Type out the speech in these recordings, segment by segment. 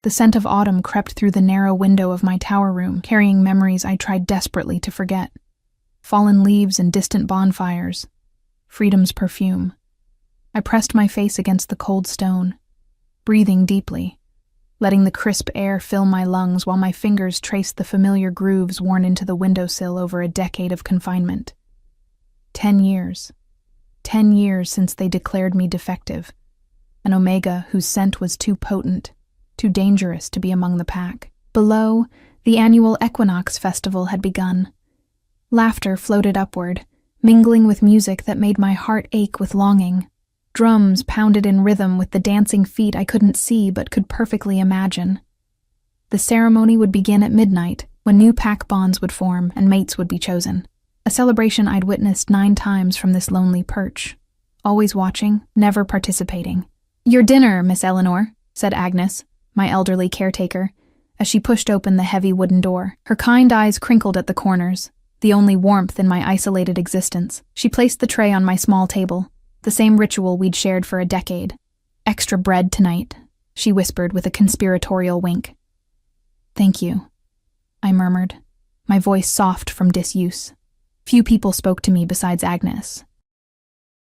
The scent of autumn crept through the narrow window of my tower room, carrying memories I tried desperately to forget. Fallen leaves and distant bonfires. Freedom's perfume. I pressed my face against the cold stone, breathing deeply, letting the crisp air fill my lungs while my fingers traced the familiar grooves worn into the windowsill over a decade of confinement. 10 years. 10 years since they declared me defective. An omega whose scent was too potent, too dangerous to be among the pack. Below, the annual equinox festival had begun. Laughter floated upward, mingling with music that made my heart ache with longing. Drums pounded in rhythm with the dancing feet I couldn't see but could perfectly imagine. The ceremony would begin at midnight, when new pack bonds would form and mates would be chosen. A celebration I'd witnessed 9 times from this lonely perch. Always watching, never participating. "Your dinner, Miss Eleanor," said Agnes, my elderly caretaker, as she pushed open the heavy wooden door. Her kind eyes crinkled at the corners, the only warmth in my isolated existence. She placed the tray on my small table, the same ritual we'd shared for a decade. "Extra bread tonight," she whispered with a conspiratorial wink. "Thank you," I murmured, my voice soft from disuse. Few people spoke to me besides Agnes.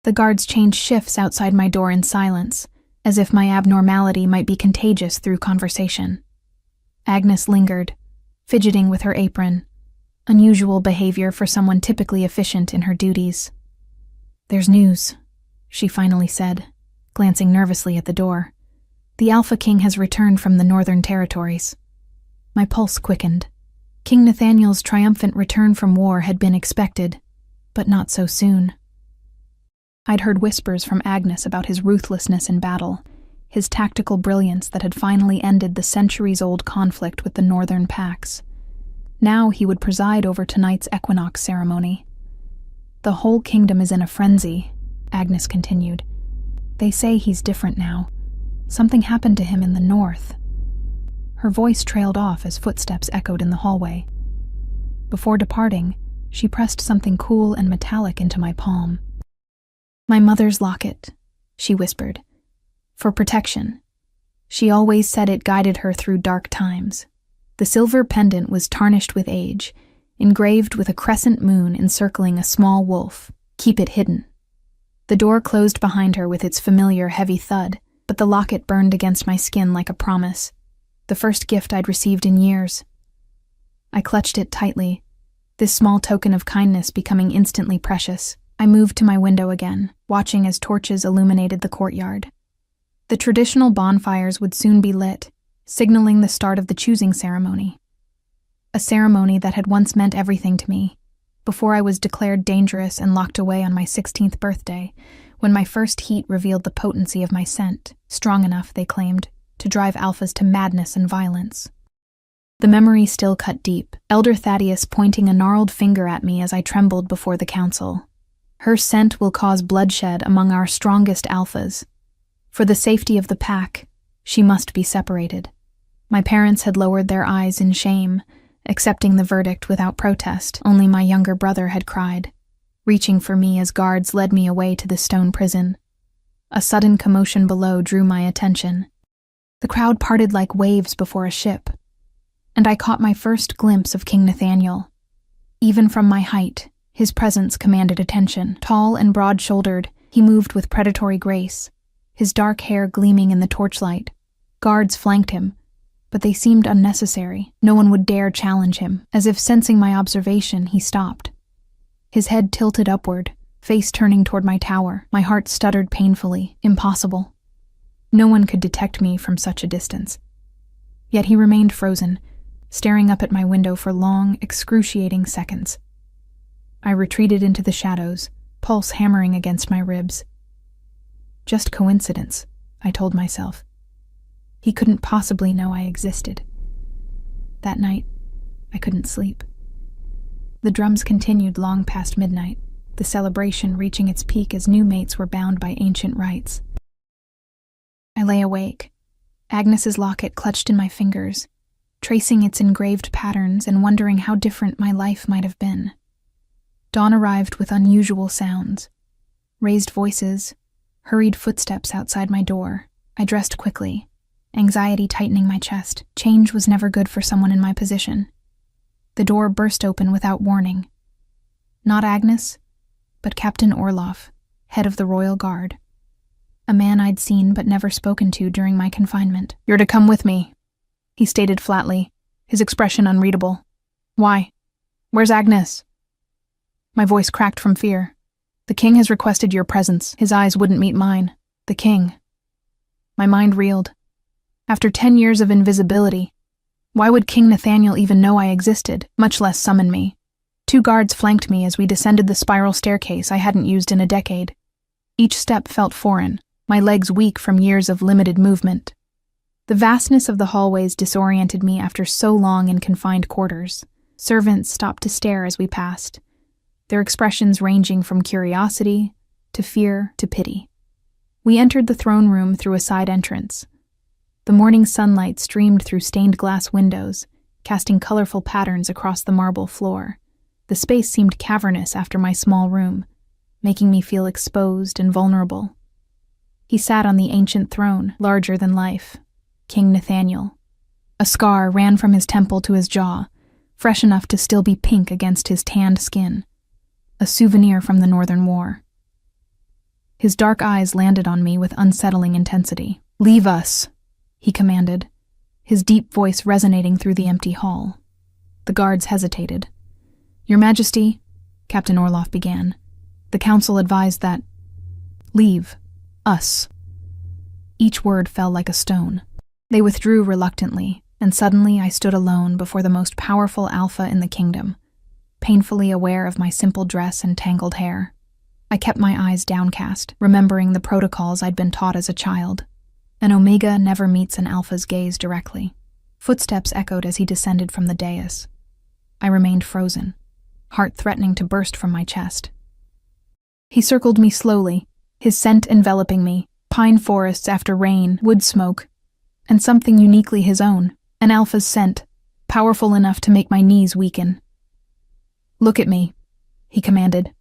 The guards changed shifts outside my door in silence, as if my abnormality might be contagious through conversation. Agnes lingered, fidgeting with her apron, unusual behavior for someone typically efficient in her duties. "There's news," she finally said, glancing nervously at the door. "The Alpha King has returned from the Northern Territories." My pulse quickened. King Nathaniel's triumphant return from war had been expected, but not so soon. I'd heard whispers from Agnes about his ruthlessness in battle, his tactical brilliance that had finally ended the centuries-old conflict with the northern packs. Now he would preside over tonight's equinox ceremony. "The whole kingdom is in a frenzy," Agnes continued. "They say he's different now. Something happened to him in the north." Her voice trailed off as footsteps echoed in the hallway. Before departing, she pressed something cool and metallic into my palm. "My mother's locket," she whispered. "For protection. She always said it guided her through dark times." The silver pendant was tarnished with age, engraved with a crescent moon encircling a small wolf. "Keep it hidden." The door closed behind her with its familiar heavy thud, but the locket burned against my skin like a promise. The first gift I'd received in years. I clutched it tightly, this small token of kindness becoming instantly precious. I moved to my window again, watching as torches illuminated the courtyard. The traditional bonfires would soon be lit, signaling the start of the choosing ceremony. A ceremony that had once meant everything to me, before I was declared dangerous and locked away on my 16th birthday, when my first heat revealed the potency of my scent, strong enough, they claimed, to drive alphas to madness and violence. The memory still cut deep, Elder Thaddeus pointing a gnarled finger at me as I trembled before the council. "Her scent will cause bloodshed among our strongest alphas. For the safety of the pack, she must be separated." My parents had lowered their eyes in shame, accepting the verdict without protest. Only my younger brother had cried, reaching for me as guards led me away to the stone prison. A sudden commotion below drew my attention. The crowd parted like waves before a ship, and I caught my first glimpse of King Nathaniel. Even from my height, his presence commanded attention. Tall and broad-shouldered, he moved with predatory grace, his dark hair gleaming in the torchlight. Guards flanked him, but they seemed unnecessary. No one would dare challenge him. As if sensing my observation, he stopped. His head tilted upward, face turning toward my tower. My heart stuttered painfully. Impossible. No one could detect me from such a distance. Yet he remained frozen, staring up at my window for long, excruciating seconds. I retreated into the shadows, pulse hammering against my ribs. Just coincidence, I told myself. He couldn't possibly know I existed. That night, I couldn't sleep. The drums continued long past midnight, the celebration reaching its peak as new mates were bound by ancient rites. I lay awake, Agnes's locket clutched in my fingers, tracing its engraved patterns and wondering how different my life might have been. Dawn arrived with unusual sounds. Raised voices, hurried footsteps outside my door. I dressed quickly, anxiety tightening my chest. Change was never good for someone in my position. The door burst open without warning. Not Agnes, but Captain Orloff, head of the Royal Guard. A man I'd seen but never spoken to during my confinement. "You're to come with me," he stated flatly, his expression unreadable. "Why? Where's Agnes?" My voice cracked from fear. "The king has requested your presence." His eyes wouldn't meet mine. The king. My mind reeled. After 10 years of invisibility, why would King Nathaniel even know I existed, much less summon me? 2 guards flanked me as we descended the spiral staircase I hadn't used in a decade. Each step felt foreign, my legs weak from years of limited movement. The vastness of the hallways disoriented me after so long in confined quarters. Servants stopped to stare as we passed, their expressions ranging from curiosity to fear to pity. We entered the throne room through a side entrance. The morning sunlight streamed through stained glass windows, casting colorful patterns across the marble floor. The space seemed cavernous after my small room, making me feel exposed and vulnerable. He sat on the ancient throne, larger than life, King Nathaniel. A scar ran from his temple to his jaw, fresh enough to still be pink against his tanned skin, a souvenir from the Northern War. His dark eyes landed on me with unsettling intensity. "Leave us," he commanded, his deep voice resonating through the empty hall. The guards hesitated. "Your Majesty," Captain Orloff began, "the council advised that—" "Leave. Us." Each word fell like a stone. They withdrew reluctantly, and suddenly I stood alone before the most powerful alpha in the kingdom, painfully aware of my simple dress and tangled hair. I kept my eyes downcast, remembering the protocols I'd been taught as a child. An Omega never meets an alpha's gaze directly. Footsteps echoed as he descended from the dais. I remained frozen, heart threatening to burst from my chest. He circled me slowly, his scent enveloping me, pine forests after rain, wood smoke, and something uniquely his own, an alpha's scent, powerful enough to make my knees weaken. "Look at me," he commanded.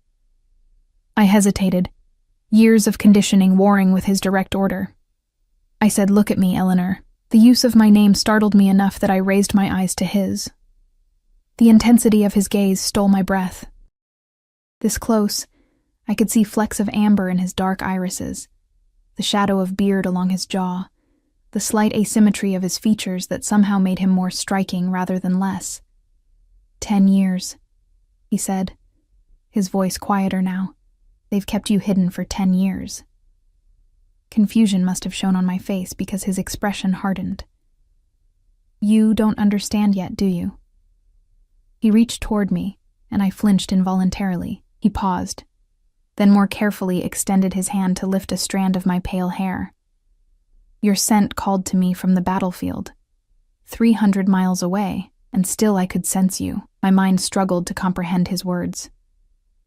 I hesitated, years of conditioning warring with his direct order. I said, "Look at me, Eleanor." The use of my name startled me enough that I raised my eyes to his. The intensity of his gaze stole my breath. This close, I could see flecks of amber in his dark irises, the shadow of beard along his jaw, the slight asymmetry of his features that somehow made him more striking rather than less. 10 years, he said, his voice quieter now. "They've kept you hidden for 10 years. Confusion must have shown on my face because his expression hardened. "You don't understand yet, do you?" He reached toward me, and I flinched involuntarily. He paused, then more carefully extended his hand to lift a strand of my pale hair. "Your scent called to me from the battlefield. 300 miles away, and still I could sense you." My mind struggled to comprehend his words.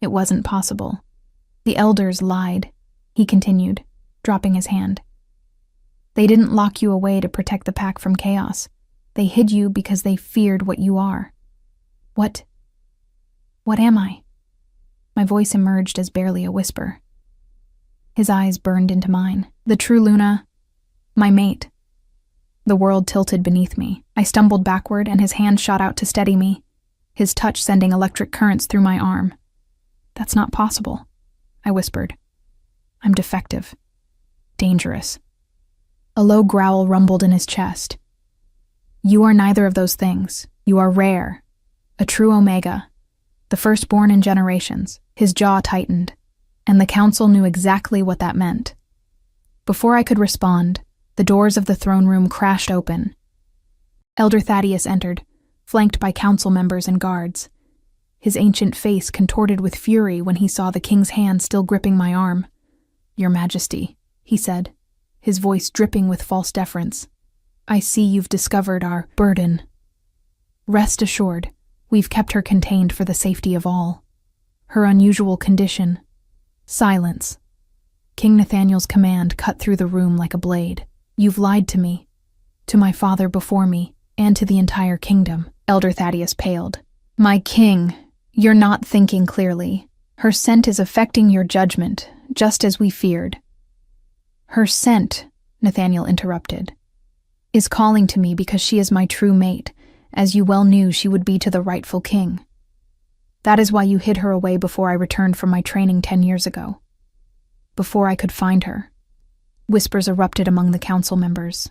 It wasn't possible. "The elders lied," he continued, dropping his hand. "They didn't lock you away to protect the pack from chaos. They hid you because they feared what you are." What am I?" My voice emerged as barely a whisper. His eyes burned into mine. "The true Luna, my mate." The world tilted beneath me. I stumbled backward, and his hand shot out to steady me, his touch sending electric currents through my arm. "That's not possible," I whispered. "I'm defective. Dangerous." A low growl rumbled in his chest. "You are neither of those things. You are rare. A true Omega. The firstborn in generations." His jaw tightened, and the council knew exactly what that meant. Before I could respond, the doors of the throne room crashed open. Elder Thaddeus entered, flanked by council members and guards. His ancient face contorted with fury when he saw the king's hand still gripping my arm. "Your Majesty," he said, his voice dripping with false deference, "I see you've discovered our burden. Rest assured, we've kept her contained for the safety of all. Her unusual condition—" Silence. King Nathaniel's command cut through the room like a blade. "You've lied to me, to my father before me, and to the entire kingdom." Elder Thaddeus paled. "My king, you're not thinking clearly. Her scent is affecting your judgment, just as we feared." "Her scent," Nathaniel interrupted. is calling to me because she is my true mate, as you well knew she would be to the rightful king. That is why you hid her away before I returned from my training 10 years ago. Before I could find her. Whispers erupted among the council members.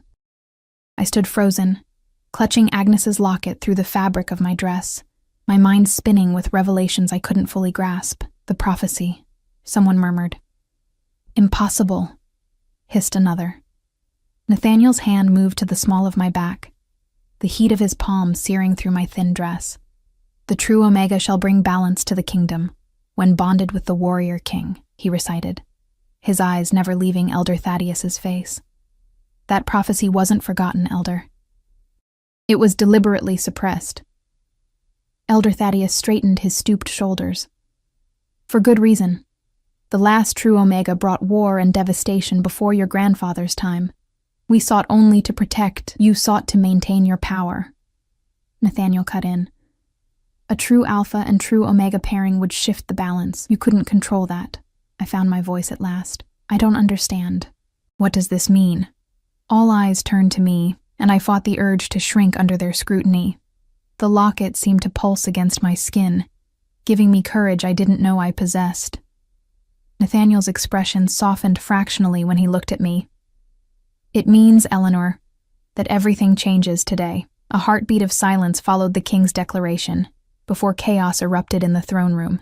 I stood frozen, clutching Agnes's locket through the fabric of my dress, my mind spinning with revelations I couldn't fully grasp. The prophecy, someone murmured. Impossible, hissed another. Nathaniel's hand moved to the small of my back, the heat of his palm searing through my thin dress. The true Omega shall bring balance to the kingdom, when bonded with the warrior king, he recited, his eyes never leaving Elder Thaddeus's face. That prophecy wasn't forgotten, Elder. It was deliberately suppressed. Elder Thaddeus straightened his stooped shoulders. For good reason. The last true Omega brought war and devastation before your grandfather's time. We sought only to protect, you sought to maintain your power. Nathaniel cut in. A true Alpha and true Omega pairing would shift the balance. You couldn't control that. I found my voice at last. I don't understand. What does this mean? All eyes turned to me, and I fought the urge to shrink under their scrutiny. The locket seemed to pulse against my skin, giving me courage I didn't know I possessed. Nathaniel's expression softened fractionally when he looked at me. It means, Eleanor, that everything changes today. A heartbeat of silence followed the king's declaration, before chaos erupted in the throne room.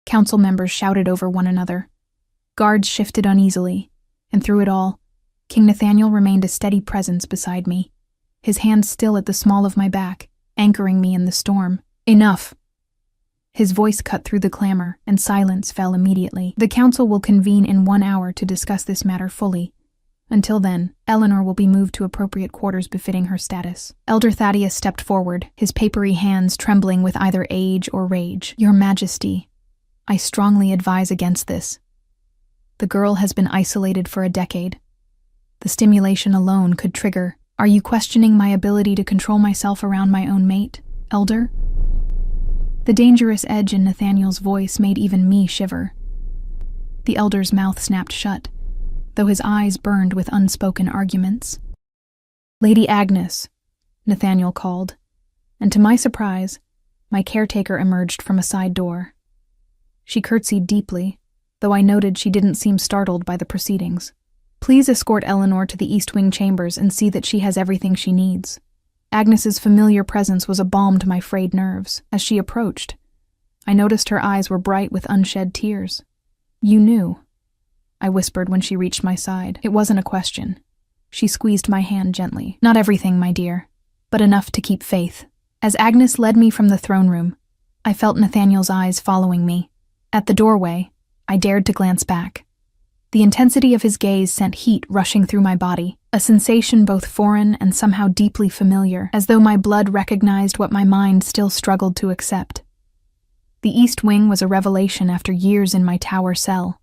Council members shouted over one another. Guards shifted uneasily, and through it all, King Nathaniel remained a steady presence beside me, his hand still at the small of my back, anchoring me in the storm. Enough! His voice cut through the clamor, and silence fell immediately. The council will convene in 1 hour to discuss this matter fully. Until then, Eleanor will be moved to appropriate quarters befitting her status. Elder Thaddeus stepped forward, his papery hands trembling with either age or rage. Your Majesty, I strongly advise against this. The girl has been isolated for a decade. The stimulation alone could trigger. Are you questioning my ability to control myself around my own mate, Elder? The dangerous edge in Nathaniel's voice made even me shiver. The Elder's mouth snapped shut, though his eyes burned with unspoken arguments. Lady Agnes, Nathaniel called, and to my surprise, my caretaker emerged from a side door. She curtsied deeply, though I noted she didn't seem startled by the proceedings. Please escort Eleanor to the East Wing chambers and see that she has everything she needs. Agnes's familiar presence was a balm to my frayed nerves. As she approached, I noticed her eyes were bright with unshed tears. You knew, I whispered when she reached my side. It wasn't a question. She squeezed my hand gently. Not everything, my dear, but enough to keep faith. As Agnes led me from the throne room, I felt Nathaniel's eyes following me. At the doorway, I dared to glance back. The intensity of his gaze sent heat rushing through my body, a sensation both foreign and somehow deeply familiar, as though my blood recognized what my mind still struggled to accept. The East Wing was a revelation after years in my tower cell.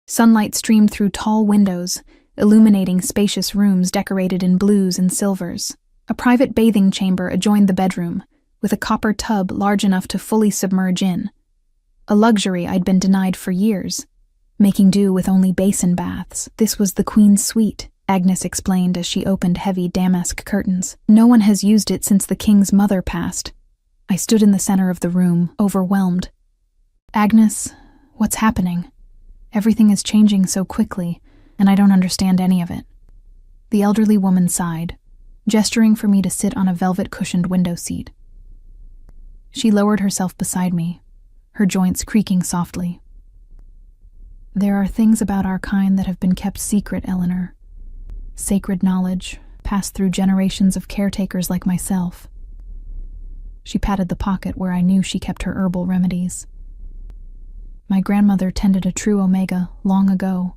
Sunlight streamed through tall windows, illuminating spacious rooms decorated in blues and silvers. A private bathing chamber adjoined the bedroom, with a copper tub large enough to fully submerge in. A luxury I'd been denied for years, making do with only basin baths. This was the Queen's suite, Agnes explained as she opened heavy damask curtains. No one has used it since the King's mother passed. I stood in the center of the room, overwhelmed. Agnes, what's happening? Everything is changing so quickly, and I don't understand any of it. The elderly woman sighed, gesturing for me to sit on a velvet-cushioned window seat. She lowered herself beside me, her joints creaking softly. There are things about our kind that have been kept secret, Eleanor. Sacred knowledge, passed through generations of caretakers like myself. She patted the pocket where I knew she kept her herbal remedies. My grandmother tended a true Omega long ago.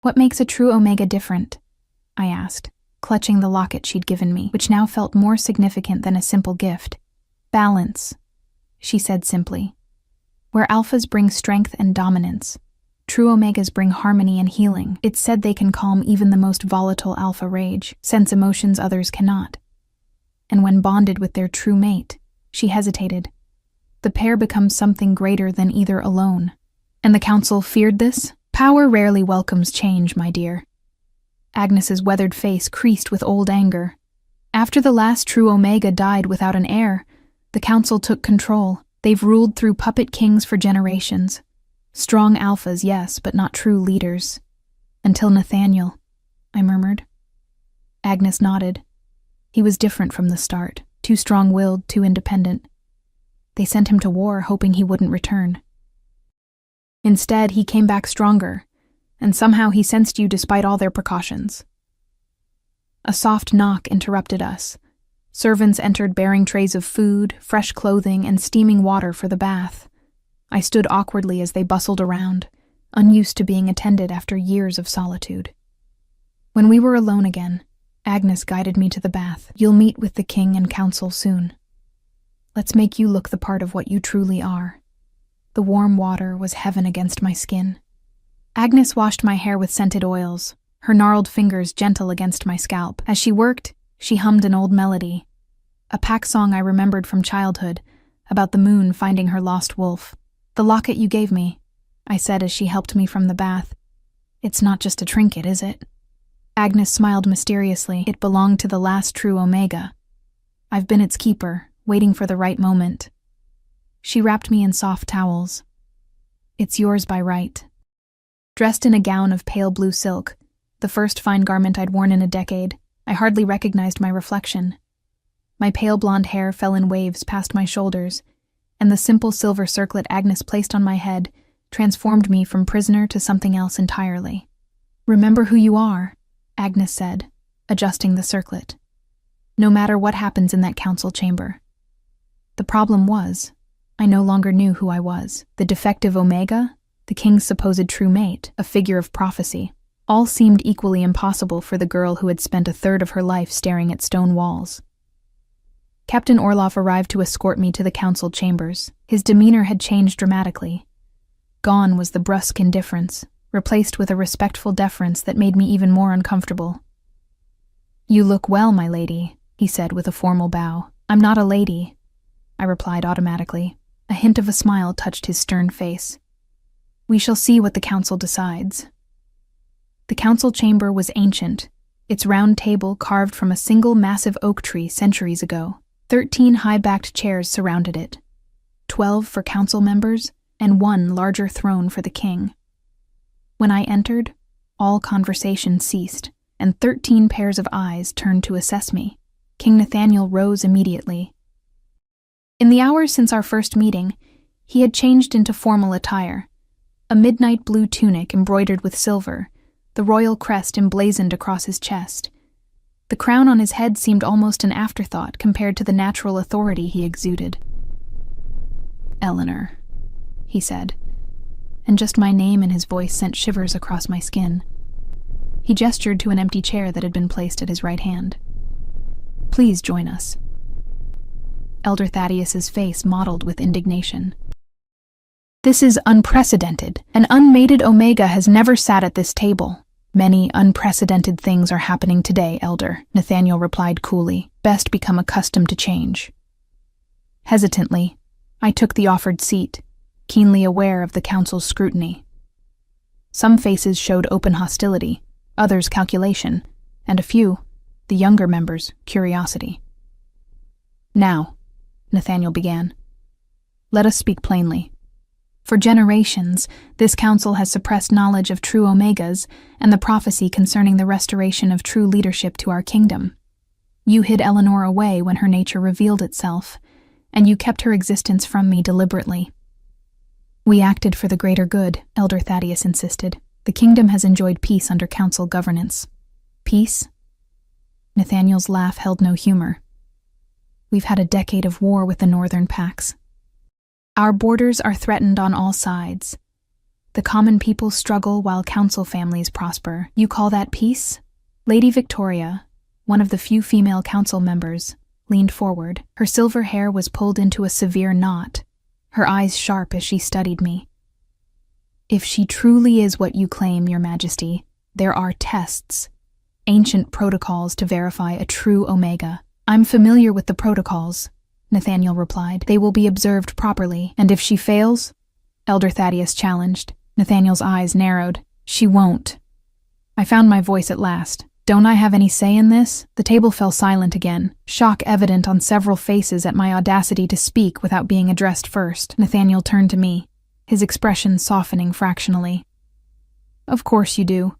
What makes a true Omega different? I asked, clutching the locket she'd given me, which now felt more significant than a simple gift. Balance, she said simply. Where alphas bring strength and dominance, true Omegas bring harmony and healing. It's said they can calm even the most volatile alpha rage, sense emotions others cannot. And when bonded with their true mate, she hesitated. The pair becomes something greater than either alone. And the council feared this? Power rarely welcomes change, my dear. Agnes's weathered face creased with old anger. After the last true Omega died without an heir, the council took control. They've ruled through puppet kings for generations. Strong alphas, yes, but not true leaders. Until Nathaniel, I murmured. Agnes nodded. He was different from the start, too strong-willed, too independent. They sent him to war, hoping he wouldn't return. Instead, he came back stronger, and somehow he sensed you despite all their precautions. A soft knock interrupted us. Servants entered bearing trays of food, fresh clothing, and steaming water for the bath. I stood awkwardly as they bustled around, unused to being attended after years of solitude. When we were alone again, Agnes guided me to the bath. You'll meet with the king and council soon. Let's make you look the part of what you truly are. The warm water was heaven against my skin. Agnes washed my hair with scented oils, her gnarled fingers gentle against my scalp. As she worked, she hummed an old melody, a pack song I remembered from childhood, about the moon finding her lost wolf. The locket you gave me, I said as she helped me from the bath. It's not just a trinket, is it? Agnes smiled mysteriously. It belonged to the last true Omega. I've been its keeper, waiting for the right moment. She wrapped me in soft towels. It's yours by right. Dressed in a gown of pale blue silk, the first fine garment I'd worn in a decade, I hardly recognized my reflection. My pale blonde hair fell in waves past my shoulders, and the simple silver circlet Agnes placed on my head transformed me from prisoner to something else entirely. Remember who you are, Agnes said, adjusting the circlet. No matter what happens in that council chamber. The problem was, I no longer knew who I was. The defective Omega, the king's supposed true mate, a figure of prophecy. All seemed equally impossible for the girl who had spent a third of her life staring at stone walls. Captain Orloff arrived to escort me to the council chambers. His demeanor had changed dramatically. Gone was the brusque indifference, replaced with a respectful deference that made me even more uncomfortable. You look well, my lady, he said with a formal bow. I'm not a lady, I replied automatically. A hint of a smile touched his stern face. We shall see what the council decides. The council chamber was ancient, its round table carved from a single massive oak tree centuries ago. 13 high-backed chairs surrounded it, 12 for council members, and 1 larger throne for the king. When I entered, all conversation ceased, and 13 pairs of eyes turned to assess me. King Nathaniel rose immediately. In the hours since our first meeting, he had changed into formal attire, a midnight blue tunic embroidered with silver, the royal crest emblazoned across his chest. The crown on his head seemed almost an afterthought compared to the natural authority he exuded. Eleanor, he said, and just my name in his voice sent shivers across my skin. He gestured to an empty chair that had been placed at his right hand. Please join us. Elder Thaddeus's face mottled with indignation. This is unprecedented. An unmated Omega has never sat at this table. Many unprecedented things are happening today, Elder, Nathaniel replied coolly. Best become accustomed to change. Hesitantly, I took the offered seat, keenly aware of the council's scrutiny. Some faces showed open hostility, others calculation, and a few, the younger members, curiosity. Now, Nathaniel began, let us speak plainly. For generations, this council has suppressed knowledge of true Omegas and the prophecy concerning the restoration of true leadership to our kingdom. You hid Eleanor away when her nature revealed itself, and you kept her existence from me deliberately. We acted for the greater good, Elder Thaddeus insisted. The kingdom has enjoyed peace under council governance. Peace? Nathaniel's laugh held no humor. We've had a decade of war with the northern pacts. Our borders are threatened on all sides. The common people struggle while council families prosper. You call that peace? Lady Victoria, one of the few female council members, leaned forward. Her silver hair was pulled into a severe knot, her eyes sharp as she studied me. If she truly is what you claim, Your Majesty, there are tests, ancient protocols to verify a true Omega. I'm familiar with the protocols, Nathaniel replied. They will be observed properly, and if she fails? Elder Thaddeus challenged. Nathaniel's eyes narrowed. She won't. I found my voice at last. Don't I have any say in this? The table fell silent again, shock evident on several faces at my audacity to speak without being addressed first. Nathaniel turned to me, his expression softening fractionally. Of course you do.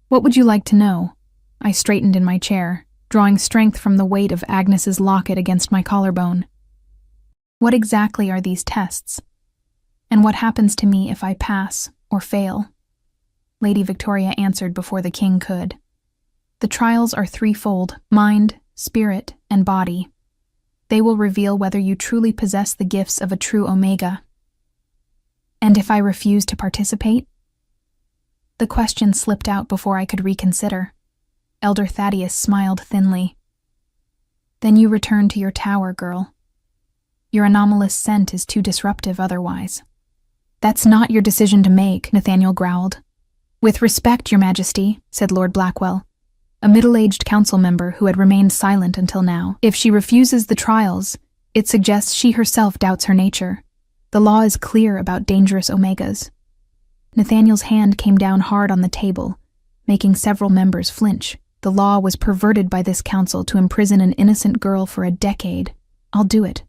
What would you like to know? I straightened in my chair, drawing strength from the weight of Agnes's locket against my collarbone. What exactly are these tests? And what happens to me if I pass or fail? Lady Victoria answered before the king could. The trials are threefold: mind, spirit, and body. They will reveal whether you truly possess the gifts of a true Omega. And if I refuse to participate? The question slipped out before I could reconsider. Elder Thaddeus smiled thinly. Then you return to your tower, girl. Your anomalous scent is too disruptive otherwise. That's not your decision to make, Nathaniel growled. With respect, Your Majesty, said Lord Blackwell, a middle-aged council member who had remained silent until now. If she refuses the trials, it suggests she herself doubts her nature. The law is clear about dangerous Omegas. Nathaniel's hand came down hard on the table, making several members flinch. The law was perverted by this council to imprison an innocent girl for a decade. I'll do it,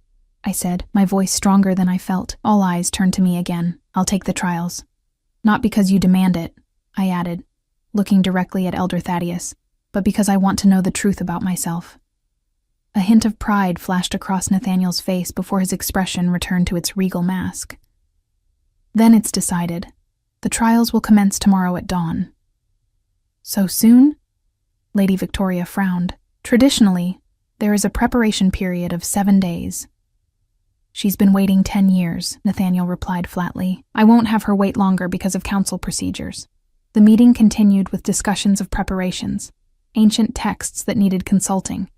I said, my voice stronger than I felt. All eyes turned to me again. I'll take the trials. Not because you demand it, I added, looking directly at Elder Thaddeus, but because I want to know the truth about myself. A hint of pride flashed across Nathaniel's face before his expression returned to its regal mask. Then it's decided. The trials will commence tomorrow at dawn. So soon? Lady Victoria frowned. Traditionally, there is a preparation period of 7 days. She's been waiting 10 years, Nathaniel replied flatly. I won't have her wait longer because of council procedures. The meeting continued with discussions of preparations, ancient texts that needed consulting,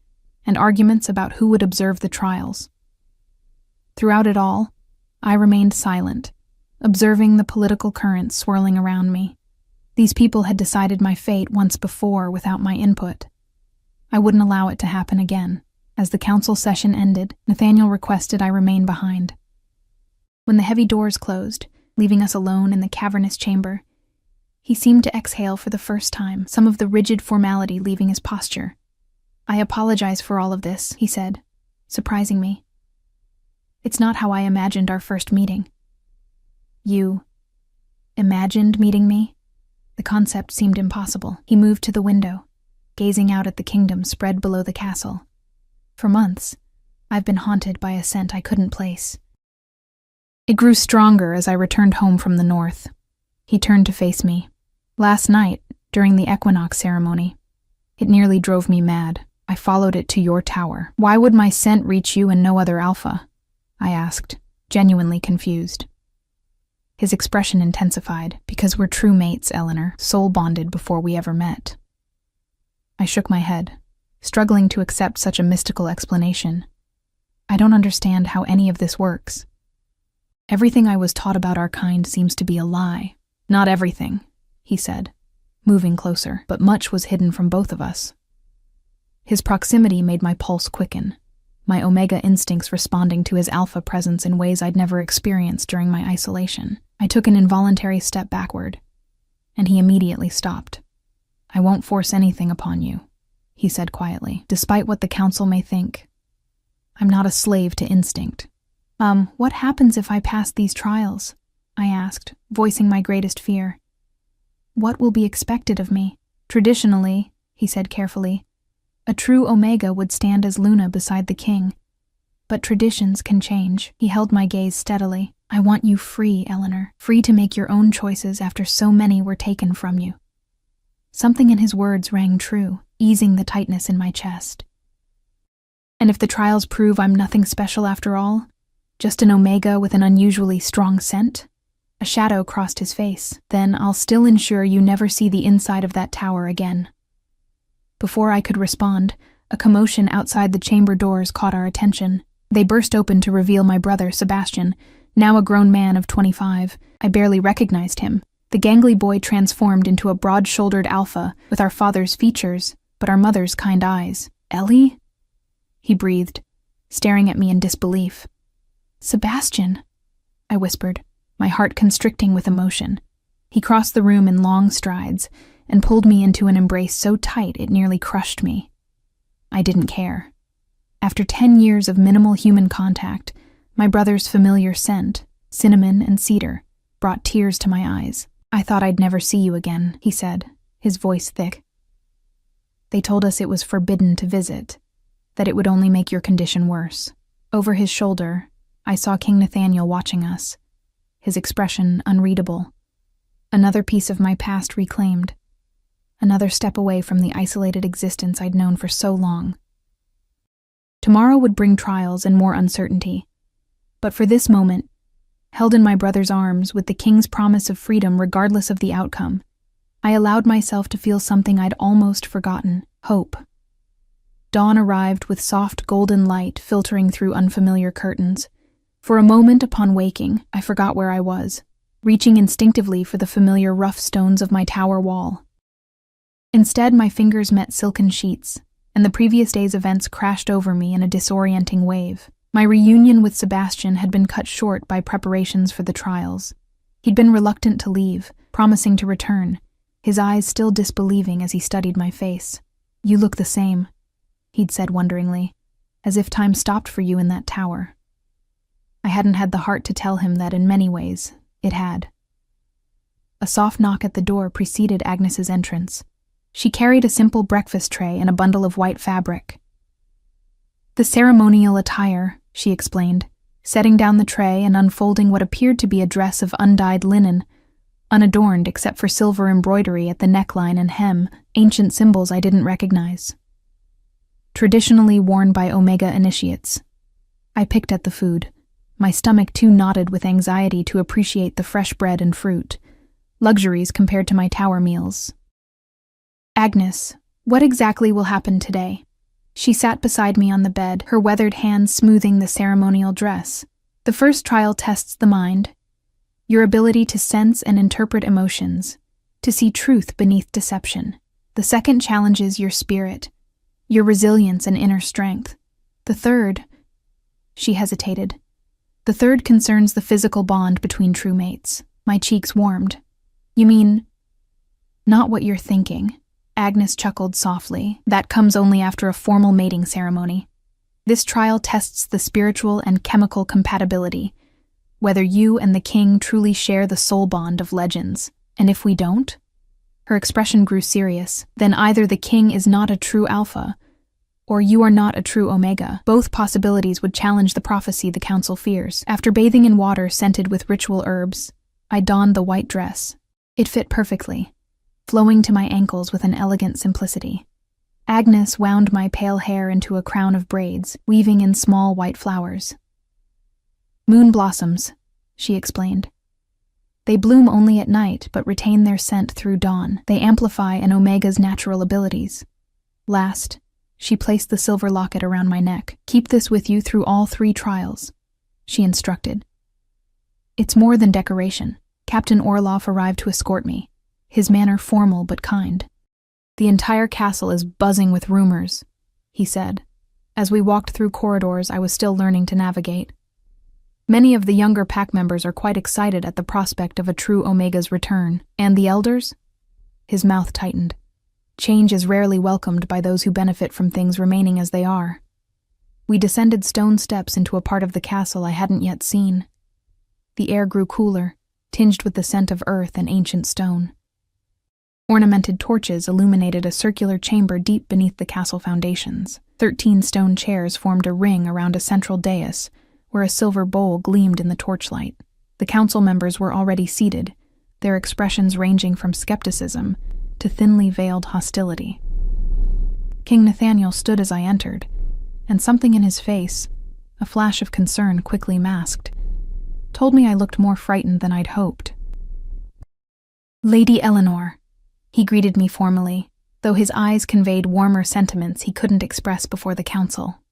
and arguments about who would observe the trials. Throughout it all, I remained silent, observing the political currents swirling around me. These people had decided my fate once before without my input. I wouldn't allow it to happen again. As the council session ended, Nathaniel requested I remain behind. When the heavy doors closed, leaving us alone in the cavernous chamber, he seemed to exhale for the first time, some of the rigid formality leaving his posture. I apologize for all of this, he said, surprising me. It's not how I imagined our first meeting. You imagined meeting me? The concept seemed impossible. He moved to the window, gazing out at the kingdom spread below the castle. For months, I've been haunted by a scent I couldn't place. It grew stronger as I returned home from the north. He turned to face me. Last night, during the equinox ceremony, it nearly drove me mad. I followed it to your tower. Why would my scent reach you and no other alpha? I asked, genuinely confused. His expression intensified. Because we're true mates, Eleanor, soul-bonded before we ever met. I shook my head, struggling to accept such a mystical explanation. I don't understand how any of this works. Everything I was taught about our kind seems to be a lie. Not everything, he said, moving closer, but much was hidden from both of us. His proximity made my pulse quicken, my Omega instincts responding to his alpha presence in ways I'd never experienced during my isolation. I took an involuntary step backward, and he immediately stopped. I won't force anything upon you, he said quietly, despite what the council may think. I'm not a slave to instinct. What happens if I pass these trials? I asked, voicing my greatest fear. What will be expected of me? Traditionally, he said carefully, a true Omega would stand as Luna beside the king. But traditions can change. He held my gaze steadily. I want you free, Eleanor, free to make your own choices after so many were taken from you. Something in his words rang true, easing the tightness in my chest. And if the trials prove I'm nothing special after all, just an Omega with an unusually strong scent? A shadow crossed his face. Then I'll still ensure you never see the inside of that tower again. Before I could respond, a commotion outside the chamber doors caught our attention. They burst open to reveal my brother, Sebastian, now a grown man of 25. I barely recognized him. The gangly boy transformed into a broad-shouldered alpha with our father's features, but our mother's kind eyes. Ellie? He breathed, staring at me in disbelief. Sebastian, I whispered, my heart constricting with emotion. He crossed the room in long strides, and pulled me into an embrace so tight it nearly crushed me. I didn't care. After 10 years of minimal human contact, my brother's familiar scent, cinnamon and cedar, brought tears to my eyes. "I thought I'd never see you again," he said, his voice thick. "They told us it was forbidden to visit, that it would only make your condition worse." Over his shoulder, I saw King Nathaniel watching us, his expression unreadable. Another piece of my past reclaimed. Another step away from the isolated existence I'd known for so long. Tomorrow would bring trials and more uncertainty. But for this moment, held in my brother's arms with the king's promise of freedom regardless of the outcome, I allowed myself to feel something I'd almost forgotten: hope. Dawn arrived with soft golden light filtering through unfamiliar curtains. For a moment upon waking, I forgot where I was, reaching instinctively for the familiar rough stones of my tower wall. Instead, my fingers met silken sheets, and the previous day's events crashed over me in a disorienting wave. My reunion with Sebastian had been cut short by preparations for the trials. He'd been reluctant to leave, promising to return, his eyes still disbelieving as he studied my face. "You look the same," he'd said wonderingly, "as if time stopped for you in that tower." I hadn't had the heart to tell him that in many ways, it had. A soft knock at the door preceded Agnes's entrance. She carried a simple breakfast tray and a bundle of white fabric. "The ceremonial attire," she explained, setting down the tray and unfolding what appeared to be a dress of undyed linen, unadorned except for silver embroidery at the neckline and hem, ancient symbols I didn't recognize. Traditionally worn by Omega initiates. I picked at the food, my stomach too knotted with anxiety to appreciate the fresh bread and fruit, luxuries compared to my tower meals. "Agnes, what exactly will happen today?" She sat beside me on the bed, her weathered hands smoothing the ceremonial dress. "The first trial tests the mind, your ability to sense and interpret emotions, to see truth beneath deception. The second challenges your spirit, your resilience and inner strength. The third..." She hesitated. "The third concerns the physical bond between true mates." My cheeks warmed. "You mean..." "Not what you're thinking." Agnes chuckled softly. "That comes only after a formal mating ceremony. This trial tests the spiritual and chemical compatibility, whether you and the king truly share the soul bond of legends. And if we don't?" Her expression grew serious. "Then either the king is not a true alpha, or you are not a true omega. Both possibilities would challenge the prophecy the council fears." After bathing in water scented with ritual herbs, I donned the white dress. It fit perfectly, flowing to my ankles with an elegant simplicity. Agnes wound my pale hair into a crown of braids, weaving in small white flowers. "Moon blossoms," she explained. "They bloom only at night, but retain their scent through dawn. They amplify an omega's natural abilities." Last, she placed the silver locket around my neck. "Keep this with you through all 3 trials," she instructed. "It's more than decoration." Captain Orloff arrived to escort me, his manner formal but kind. "The entire castle is buzzing with rumors," he said. As we walked through corridors I was still learning to navigate. "Many of the younger pack members are quite excited at the prospect of a true Omega's return. And the elders?" His mouth tightened. "Change is rarely welcomed by those who benefit from things remaining as they are." We descended stone steps into a part of the castle I hadn't yet seen. The air grew cooler, tinged with the scent of earth and ancient stone. Ornamented torches illuminated a circular chamber deep beneath the castle foundations. 13 stone chairs formed a ring around a central dais, where a silver bowl gleamed in the torchlight. The council members were already seated, their expressions ranging from skepticism to thinly veiled hostility. King Nathaniel stood as I entered, and something in his face, a flash of concern quickly masked, told me I looked more frightened than I'd hoped. "Lady Eleanor," he greeted me formally, though his eyes conveyed warmer sentiments he couldn't express before the council.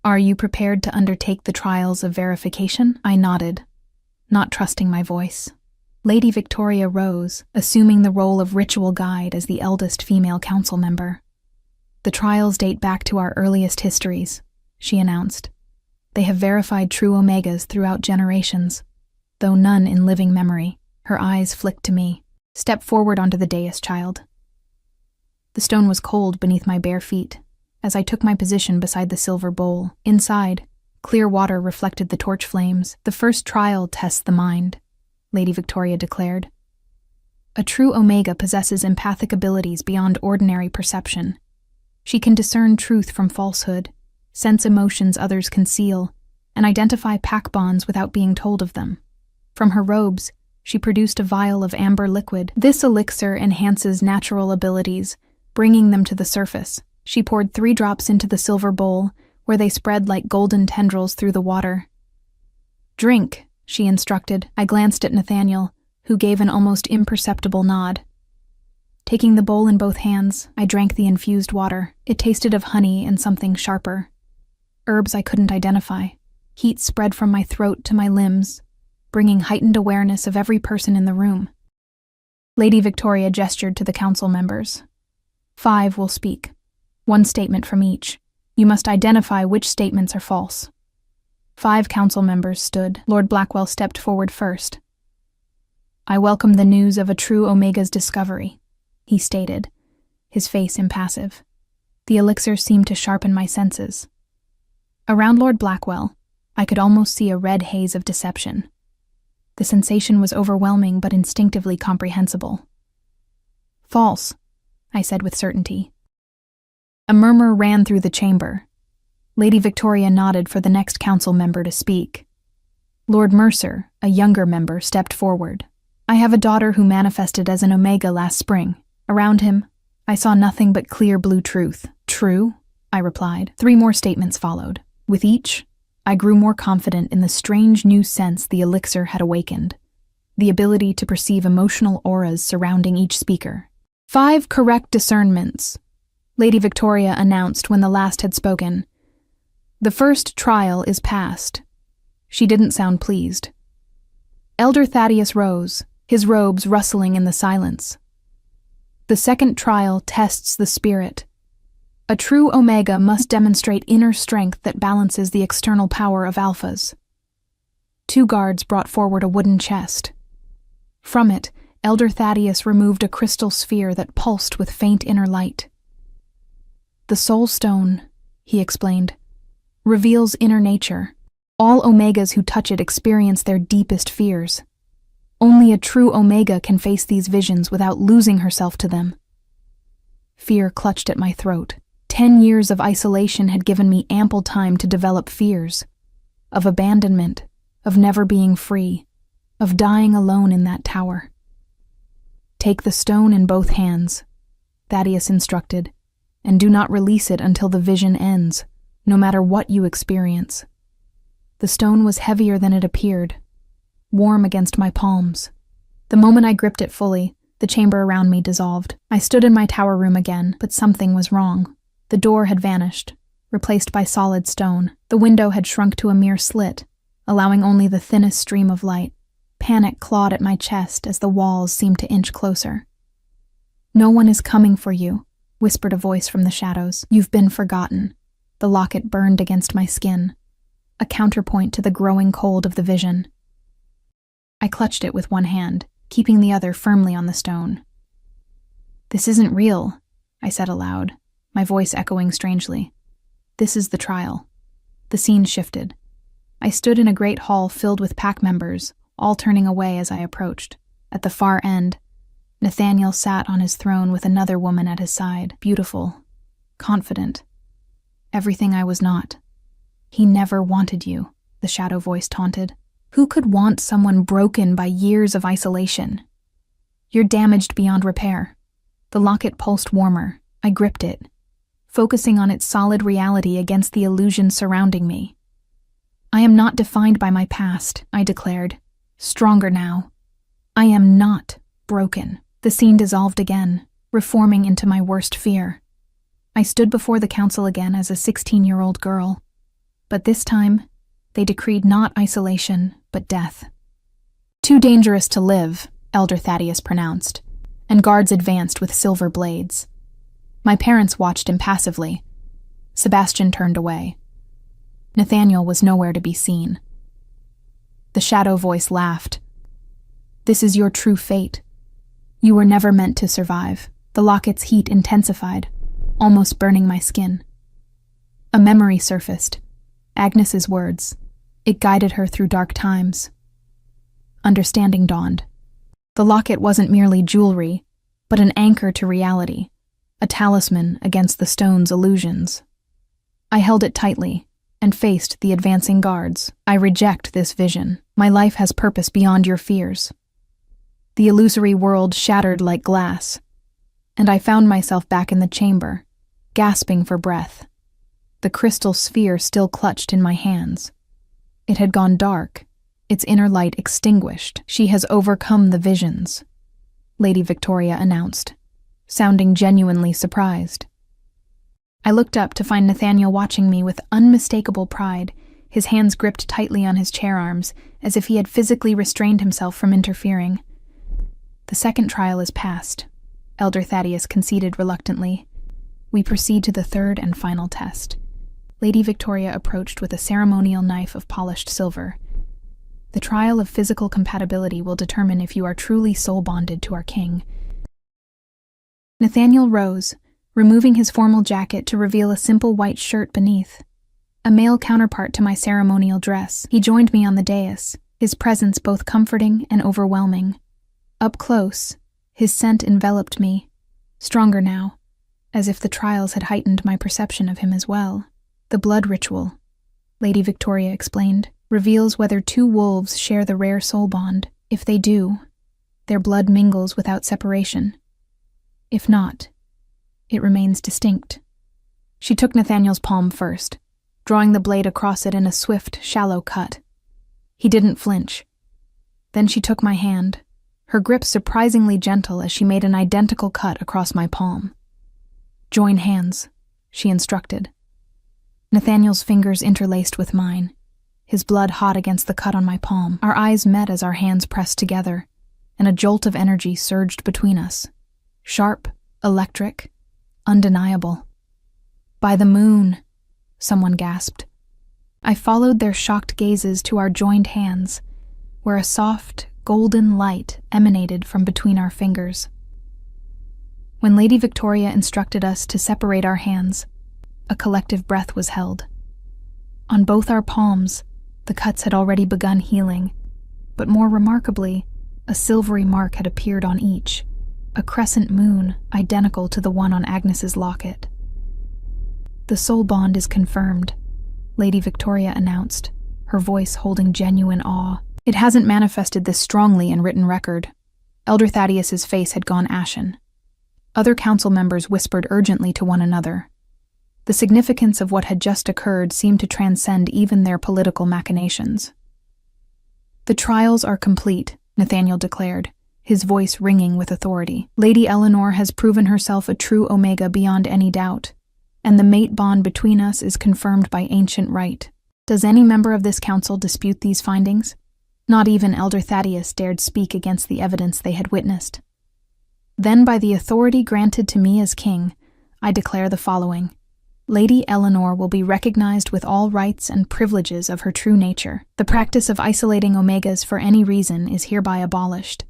"Are you prepared to undertake the trials of verification?" I nodded, not trusting my voice. Lady Victoria rose, assuming the role of ritual guide as the eldest female council member. "The trials date back to our earliest histories," she announced. "They have verified true Omegas throughout generations, though none in living memory." Her eyes flicked to me. "Step forward onto the dais, child." The stone was cold beneath my bare feet, as I took my position beside the silver bowl. Inside, clear water reflected the torch flames. "The first trial tests the mind," Lady Victoria declared. "A true Omega possesses empathic abilities beyond ordinary perception. She can discern truth from falsehood, sense emotions others conceal, and identify pack bonds without being told of them. From her robes, she produced a vial of amber liquid. This elixir enhances natural abilities, bringing them to the surface. She poured 3 drops into the silver bowl, where they spread like golden tendrils through the water. "Drink," she instructed. I glanced at Nathaniel, who gave an almost imperceptible nod. Taking the bowl in both hands, I drank the infused water. It tasted of honey and something sharper. Herbs I couldn't identify. Heat spread from my throat to my limbs, bringing heightened awareness of every person in the room. Lady Victoria gestured to the council members. 5 will speak. 1 statement from each. You must identify which statements are false. 5 council members stood. Lord Blackwell stepped forward first. "I welcome the news of a true Omega's discovery," he stated, his face impassive. The elixir seemed to sharpen my senses. Around Lord Blackwell, I could almost see a red haze of deception. The sensation was overwhelming but instinctively comprehensible. "False," I said with certainty. A murmur ran through the chamber. Lady Victoria nodded for the next council member to speak. Lord Mercer, a younger member, stepped forward. "I have a daughter who manifested as an Omega last spring. Around him, I saw nothing but clear blue truth." "True," I replied. 3 more statements followed. With each, I grew more confident in the strange new sense the elixir had awakened, the ability to perceive emotional auras surrounding each speaker. 5 correct discernments," Lady Victoria announced when the last had spoken. "The first trial is past." She didn't sound pleased. Elder Thaddeus rose, his robes rustling in the silence. "The second trial tests the spirit. A true Omega must demonstrate inner strength that balances the external power of alphas." 2 guards brought forward a wooden chest. From it, Elder Thaddeus removed a crystal sphere that pulsed with faint inner light. "The soul stone," he explained, "reveals inner nature. All Omegas who touch it experience their deepest fears. Only a true Omega can face these visions without losing herself to them." Fear clutched at my throat. 10 years of isolation had given me ample time to develop fears. Of abandonment, of never being free, of dying alone in that tower. "Take the stone in both hands," Thaddeus instructed, "and do not release it until the vision ends, no matter what you experience." The stone was heavier than it appeared, warm against my palms. The moment I gripped it fully, the chamber around me dissolved. I stood in my tower room again, but something was wrong. The door had vanished, replaced by solid stone. The window had shrunk to a mere slit, allowing only the thinnest stream of light. Panic clawed at my chest as the walls seemed to inch closer. "No one is coming for you," whispered a voice from the shadows. "You've been forgotten." The locket burned against my skin, a counterpoint to the growing cold of the vision. I clutched it with one hand, keeping the other firmly on the stone. "This isn't real," I said aloud, my voice echoing strangely. "This is the trial." The scene shifted. I stood in a great hall filled with pack members, all turning away as I approached. At the far end, Nathaniel sat on his throne with another woman at his side, beautiful, confident, everything I was not. "He never wanted you," the shadow voice taunted. "Who could want someone broken by years of isolation? You're damaged beyond repair." The locket pulsed warmer. I gripped it, focusing on its solid reality against the illusion surrounding me. "I am not defined by my past," I declared, stronger now. "I am not broken." The scene dissolved again, reforming into my worst fear. I stood before the council again as a 16-year-old girl. But this time, they decreed not isolation, but death. "Too dangerous to live," Elder Thaddeus pronounced, and guards advanced with silver blades. My parents watched impassively. Sebastian turned away. Nathaniel was nowhere to be seen. The shadow voice laughed. "This is your true fate. You were never meant to survive." The locket's heat intensified, almost burning my skin. A memory surfaced. Agnes's words. It guided her through dark times. Understanding dawned. The locket wasn't merely jewelry, but an anchor to reality, a talisman against the stone's illusions. I held it tightly and faced the advancing guards. I reject this vision. My life has purpose beyond your fears. The illusory world shattered like glass, and I found myself back in the chamber, gasping for breath. The crystal sphere still clutched in my hands. It had gone dark, its inner light extinguished. She has overcome the visions, Lady Victoria announced, sounding genuinely surprised. I looked up to find Nathaniel watching me with unmistakable pride, his hands gripped tightly on his chair arms, as if he had physically restrained himself from interfering. The second trial is past, Elder Thaddeus conceded reluctantly. We proceed to the third and final test. Lady Victoria approached with a ceremonial knife of polished silver. The trial of physical compatibility will determine if you are truly soul-bonded to our king. Nathaniel rose, removing his formal jacket to reveal a simple white shirt beneath, a male counterpart to my ceremonial dress. He joined me on the dais, his presence both comforting and overwhelming. Up close, his scent enveloped me, stronger now, as if the trials had heightened my perception of him as well. The blood ritual, Lady Victoria explained, reveals whether two wolves share the rare soul bond. If they do, their blood mingles without separation. If not, it remains distinct. She took Nathaniel's palm first, drawing the blade across it in a swift, shallow cut. He didn't flinch. Then she took my hand, her grip surprisingly gentle as she made an identical cut across my palm. Join hands, she instructed. Nathaniel's fingers interlaced with mine, his blood hot against the cut on my palm. Our eyes met as our hands pressed together, and a jolt of energy surged between us. Sharp, electric, undeniable. By the moon, someone gasped. I followed their shocked gazes to our joined hands, where a soft, golden light emanated from between our fingers. When Lady Victoria instructed us to separate our hands, a collective breath was held. On both our palms, the cuts had already begun healing, but more remarkably, a silvery mark had appeared on each, a crescent moon identical to the one on Agnes's locket. The soul bond is confirmed, Lady Victoria announced, her voice holding genuine awe. It hasn't manifested this strongly in written record. Elder Thaddeus's face had gone ashen. Other council members whispered urgently to one another. The significance of what had just occurred seemed to transcend even their political machinations. The trials are complete, Nathaniel declared, his voice ringing with authority. Lady Eleanor has proven herself a true Omega beyond any doubt, and the mate bond between us is confirmed by ancient right. Does any member of this council dispute these findings? Not even Elder Thaddeus dared speak against the evidence they had witnessed. Then, by the authority granted to me as king, I declare the following. Lady Eleanor will be recognized with all rights and privileges of her true nature. The practice of isolating Omegas for any reason is hereby abolished,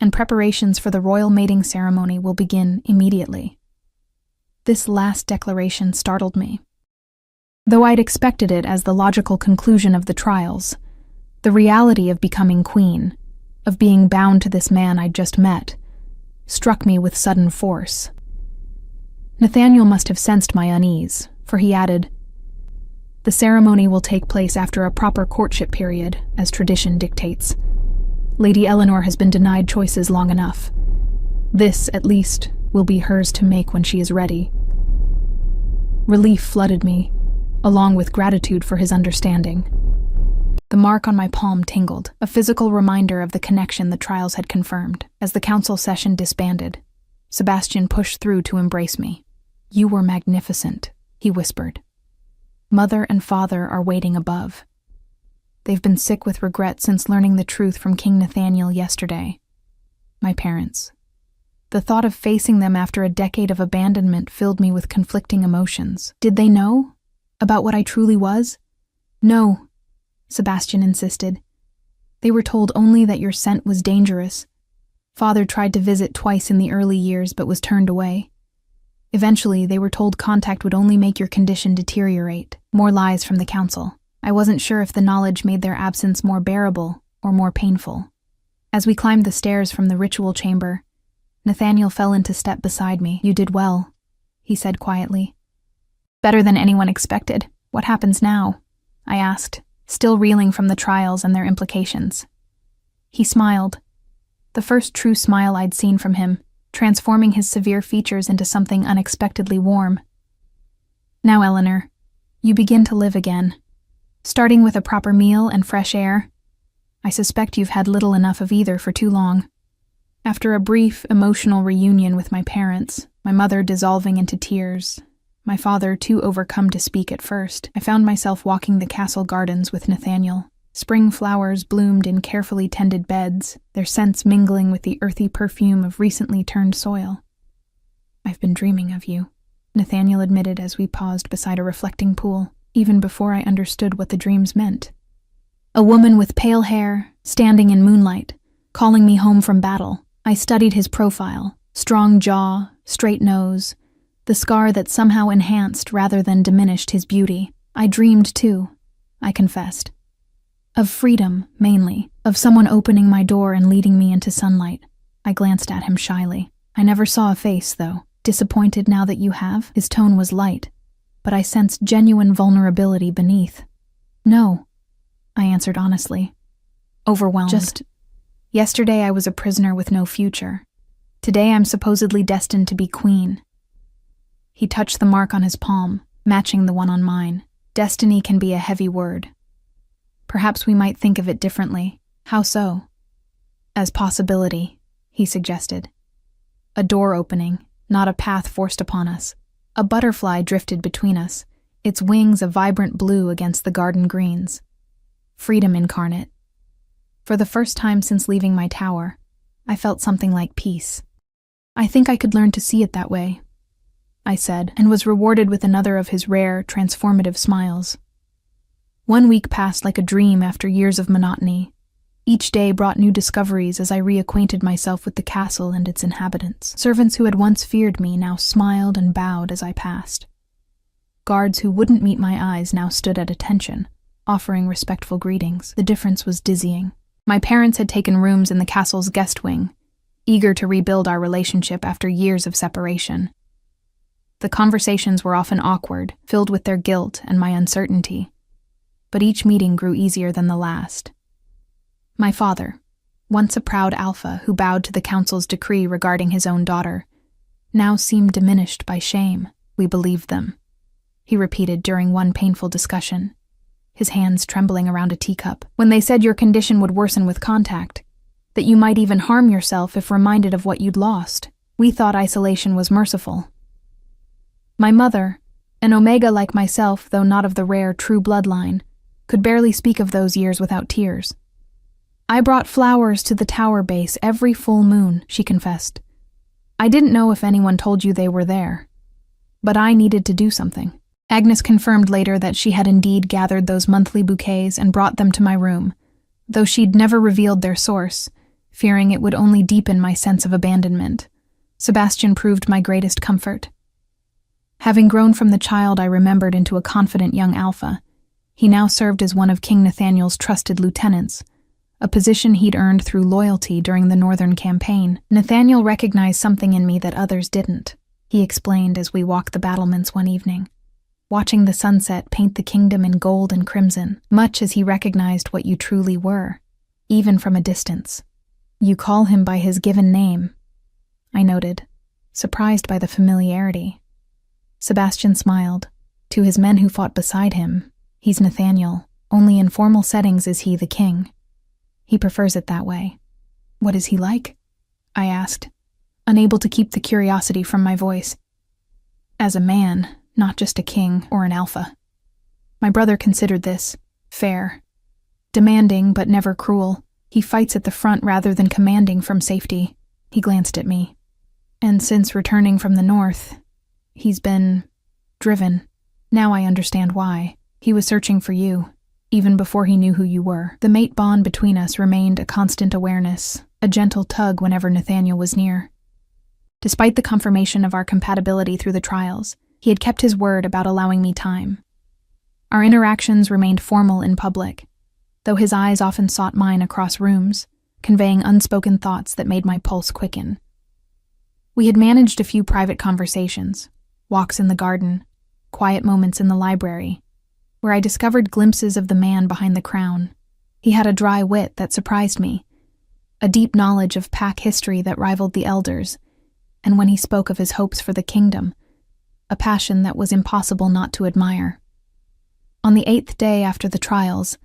and preparations for the royal mating ceremony will begin immediately. This last declaration startled me. Though I'd expected it as the logical conclusion of the trials, the reality of becoming queen, of being bound to this man I'd just met, struck me with sudden force. Nathaniel must have sensed my unease, for he added, "The ceremony will take place after a proper courtship period, as tradition dictates. Lady Eleanor has been denied choices long enough. This, at least, will be hers to make when she is ready." Relief flooded me, along with gratitude for his understanding. The mark on my palm tingled, a physical reminder of the connection the trials had confirmed. As the council session disbanded, Sebastian pushed through to embrace me. "You were magnificent," he whispered. "Mother and father are waiting above. They've been sick with regret since learning the truth from King Nathaniel yesterday. My parents. The thought of facing them after a decade of abandonment filled me with conflicting emotions. Did they know about what I truly was?" "No," Sebastian insisted. "They were told only that your scent was dangerous, Father tried to visit twice in the early years but was turned away. Eventually, they were told contact would only make your condition deteriorate. More lies from the council. I wasn't sure if the knowledge made their absence more bearable or more painful. As we climbed the stairs from the ritual chamber, Nathaniel fell into step beside me. "You did well," he said quietly. "Better than anyone expected. What happens now?" I asked, still reeling from the trials and their implications. He smiled. The first true smile I'd seen from him, transforming his severe features into something unexpectedly warm. "Now, Eleanor, you begin to live again. Starting with a proper meal and fresh air. I suspect you've had little enough of either for too long." After a brief, emotional reunion with my parents, my mother dissolving into tears, my father too overcome to speak at first, I found myself walking the castle gardens with Nathaniel. Spring flowers bloomed in carefully tended beds, their scents mingling with the earthy perfume of recently turned soil. "I've been dreaming of you," Nathaniel admitted as we paused beside a reflecting pool, even before I understood what the dreams meant. A woman with pale hair, standing in moonlight, calling me home from battle. I studied his profile, strong jaw, straight nose, the scar that somehow enhanced rather than diminished his beauty. I dreamed too, I confessed. Of freedom, mainly, of someone opening my door and leading me into sunlight. I glanced at him shyly. "I never saw a face, though. Disappointed now that you have?" His tone was light, but I sensed genuine vulnerability beneath. "No," I answered honestly. Overwhelmed. "Just, yesterday I was a prisoner with no future. Today I'm supposedly destined to be queen." He touched the mark on his palm, matching the one on mine. "Destiny can be a heavy word. Perhaps we might think of it differently." "How so?" "As possibility," he suggested. "A door opening, not a path forced upon us." A butterfly drifted between us, its wings a vibrant blue against the garden greens. Freedom incarnate. For the first time since leaving my tower, I felt something like peace. "I think I could learn to see it that way," I said, and was rewarded with another of his rare, transformative smiles. 1 week passed like a dream after years of monotony. Each day brought new discoveries as I reacquainted myself with the castle and its inhabitants. Servants who had once feared me now smiled and bowed as I passed. Guards who wouldn't meet my eyes now stood at attention, offering respectful greetings. The difference was dizzying. My parents had taken rooms in the castle's guest wing, eager to rebuild our relationship after years of separation. The conversations were often awkward, filled with their guilt and my uncertainty. But each meeting grew easier than the last. My father, once a proud alpha who bowed to the council's decree regarding his own daughter, now seemed diminished by shame. "We believed them," he repeated during one painful discussion, his hands trembling around a teacup. "When they said your condition would worsen with contact, that you might even harm yourself if reminded of what you'd lost, we thought isolation was merciful." My mother, an Omega like myself, though not of the rare true bloodline, could barely speak of those years without tears. "I brought flowers to the tower base every full moon," she confessed. "I didn't know if anyone told you they were there, but I needed to do something." Agnes confirmed later that she had indeed gathered those monthly bouquets and brought them to my room, though she'd never revealed their source, fearing it would only deepen my sense of abandonment. Sebastian proved my greatest comfort. Having grown from the child I remembered into a confident young alpha, he now served as one of King Nathaniel's trusted lieutenants, a position he'd earned through loyalty during the Northern campaign. "Nathaniel recognized something in me that others didn't," he explained as we walked the battlements one evening, watching the sunset paint the kingdom in gold and crimson, much as he recognized what you truly were, even from a distance. "You call him by his given name," I noted, surprised by the familiarity. Sebastian smiled. "To his men who fought beside him, he's Nathaniel. Only in formal settings is he the king. He prefers it that way." "What is he like?" I asked, unable to keep the curiosity from my voice. "As a man, not just a king or an alpha." My brother considered this fair. Demanding but never cruel, he fights at the front rather than commanding from safety. He glanced at me. "And since returning from the north, he's been driven. Now I understand why. He was searching for you, even before he knew who you were." The mate bond between us remained a constant awareness, a gentle tug whenever Nathaniel was near. Despite the confirmation of our compatibility through the trials, he had kept his word about allowing me time. Our interactions remained formal in public, though his eyes often sought mine across rooms, conveying unspoken thoughts that made my pulse quicken. We had managed a few private conversations, walks in the garden, quiet moments in the library, where I discovered glimpses of the man behind the crown. He had a dry wit that surprised me, a deep knowledge of pack history that rivaled the elders, and when he spoke of his hopes for the kingdom, a passion that was impossible not to admire. On the 8th day after the trials,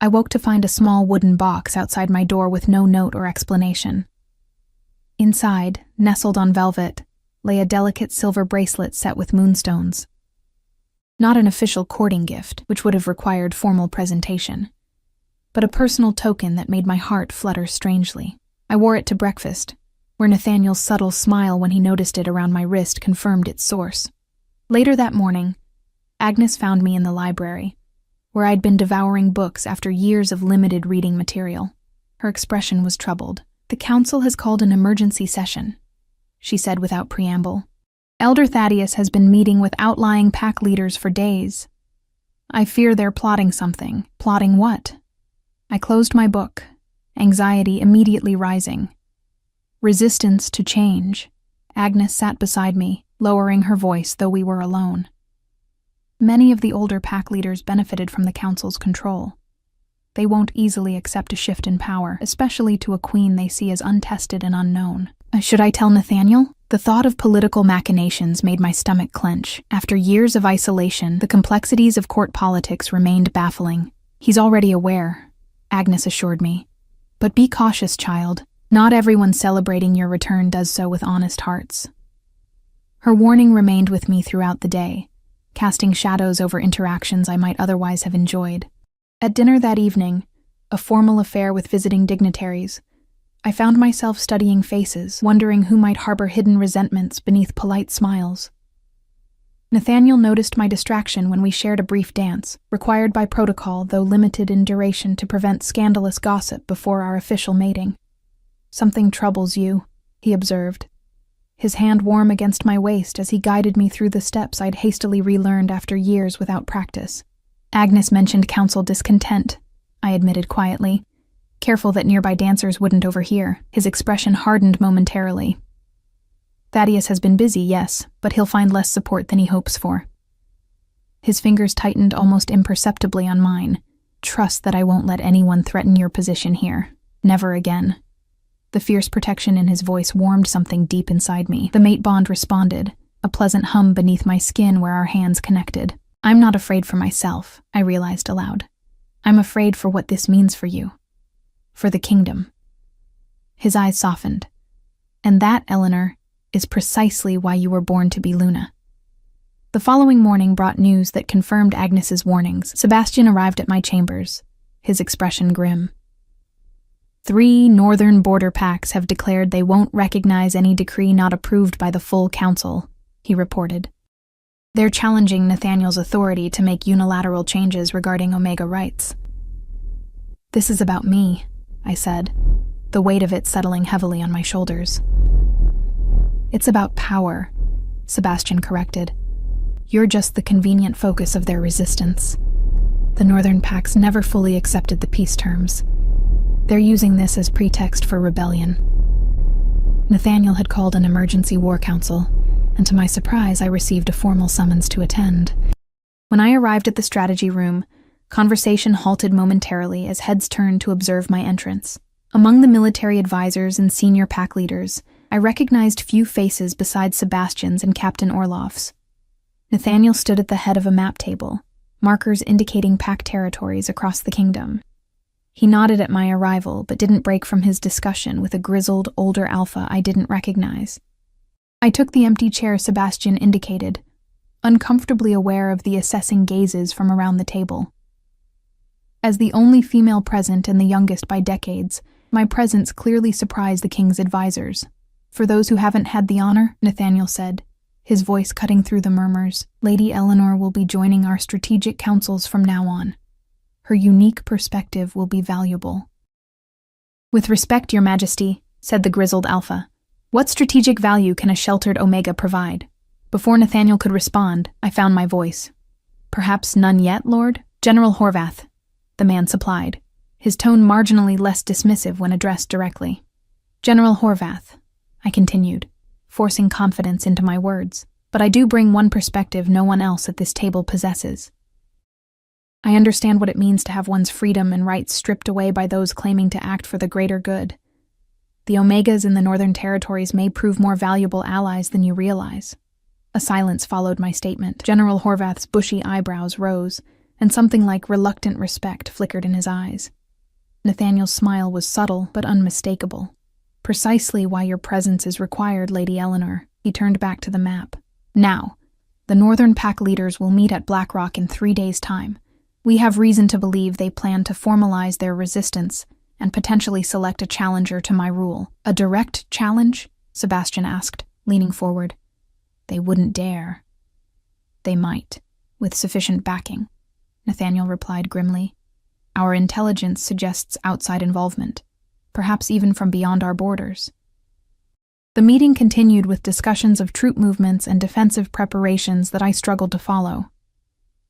I woke to find a small wooden box outside my door with no note or explanation. Inside, nestled on velvet, lay a delicate silver bracelet set with moonstones. Not an official courting gift, which would have required formal presentation, but a personal token that made my heart flutter strangely. I wore it to breakfast, where Nathaniel's subtle smile when he noticed it around my wrist confirmed its source. Later that morning, Agnes found me in the library, where I'd been devouring books after years of limited reading material. Her expression was troubled. "The council has called an emergency session," she said without preamble. "Elder Thaddeus has been meeting with outlying pack leaders for days. I fear they're plotting something." "Plotting what?" I closed my book, anxiety immediately rising. "Resistance to change." Agnes sat beside me, lowering her voice though we were alone. Many of the older pack leaders benefited from the council's control. They won't easily accept a shift in power, especially to a queen they see as untested and unknown. Should I tell Nathaniel? The thought of political machinations made my stomach clench. After years of isolation, the complexities of court politics remained baffling. "He's already aware," Agnes assured me. "But be cautious, child. Not everyone celebrating your return does so with honest hearts." Her warning remained with me throughout the day, casting shadows over interactions I might otherwise have enjoyed. At dinner that evening, a formal affair with visiting dignitaries, I found myself studying faces, wondering who might harbor hidden resentments beneath polite smiles. Nathaniel noticed my distraction when we shared a brief dance, required by protocol though limited in duration to prevent scandalous gossip before our official mating. "Something troubles you," he observed, his hand warm against my waist as he guided me through the steps I'd hastily relearned after years without practice. "Agnes mentioned council discontent," I admitted quietly, careful that nearby dancers wouldn't overhear. His expression hardened momentarily. "Thaddeus has been busy, yes, but he'll find less support than he hopes for." His fingers tightened almost imperceptibly on mine. "Trust that I won't let anyone threaten your position here. Never again." The fierce protection in his voice warmed something deep inside me. The mate bond responded, a pleasant hum beneath my skin where our hands connected. "I'm not afraid for myself," I realized aloud. "I'm afraid for what this means for you. For the kingdom." His eyes softened. "And that, Eleanor, is precisely why you were born to be Luna." The following morning brought news that confirmed Agnes's warnings. Sebastian arrived at my chambers, his expression grim. 3 northern border packs have declared they won't recognize any decree not approved by the full council, he reported. They're challenging Nathaniel's authority to make unilateral changes regarding Omega rights. "This is about me," I said, the weight of it settling heavily on my shoulders. "It's about power," Sebastian corrected. "You're just the convenient focus of their resistance. The Northern Pacts never fully accepted the peace terms. They're using this as pretext for rebellion." Nathaniel had called an emergency war council, and to my surprise I received a formal summons to attend. When I arrived at the strategy room, conversation halted momentarily as heads turned to observe my entrance. Among the military advisors and senior pack leaders, I recognized few faces besides Sebastian's and Captain Orloff's. Nathaniel stood at the head of a map table, markers indicating pack territories across the kingdom. He nodded at my arrival, but didn't break from his discussion with a grizzled, older alpha I didn't recognize. I took the empty chair Sebastian indicated, uncomfortably aware of the assessing gazes from around the table. As the only female present and the youngest by decades, my presence clearly surprised the king's advisors. "For those who haven't had the honor," Nathaniel said, his voice cutting through the murmurs, "Lady Eleanor will be joining our strategic councils from now on. Her unique perspective will be valuable." "With respect, Your Majesty," said the grizzled Alpha, "what strategic value can a sheltered Omega provide?" Before Nathaniel could respond, I found my voice. "Perhaps none yet, Lord?" "General Horvath," the man supplied, his tone marginally less dismissive when addressed directly. "General Horvath," I continued, forcing confidence into my words, "but I do bring one perspective no one else at this table possesses. I understand what it means to have one's freedom and rights stripped away by those claiming to act for the greater good. The Omegas in the Northern Territories may prove more valuable allies than you realize." A silence followed my statement. General Horvath's bushy eyebrows rose, and something like reluctant respect flickered in his eyes. Nathaniel's smile was subtle but unmistakable. "Precisely why your presence is required, Lady Eleanor." He turned back to the map. "Now, the Northern Pack leaders will meet at Blackrock in 3 days' time. We have reason to believe they plan to formalize their resistance and potentially select a challenger to my rule." "A direct challenge?" Sebastian asked, leaning forward. "They wouldn't dare." "They might, with sufficient backing," Nathaniel replied grimly. "Our intelligence suggests outside involvement, perhaps even from beyond our borders." The meeting continued with discussions of troop movements and defensive preparations that I struggled to follow.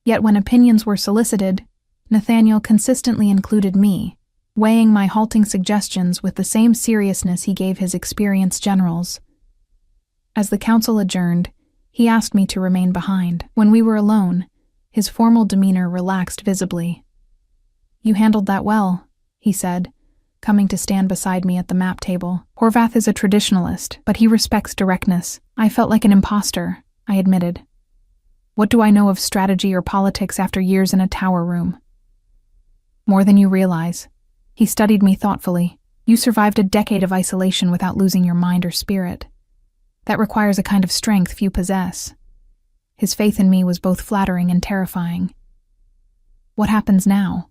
Yet when opinions were solicited, Nathaniel consistently included me, weighing my halting suggestions with the same seriousness he gave his experienced generals. As the council adjourned, he asked me to remain behind. When we were alone, his formal demeanor relaxed visibly. "You handled that well," he said, coming to stand beside me at the map table. "Horvath is a traditionalist, but he respects directness." "I felt like an imposter," I admitted. "What do I know of strategy or politics after years in a tower room?" "More than you realize." He studied me thoughtfully. "You survived a decade of isolation without losing your mind or spirit. That requires a kind of strength few possess." His faith in me was both flattering and terrifying. "What happens now?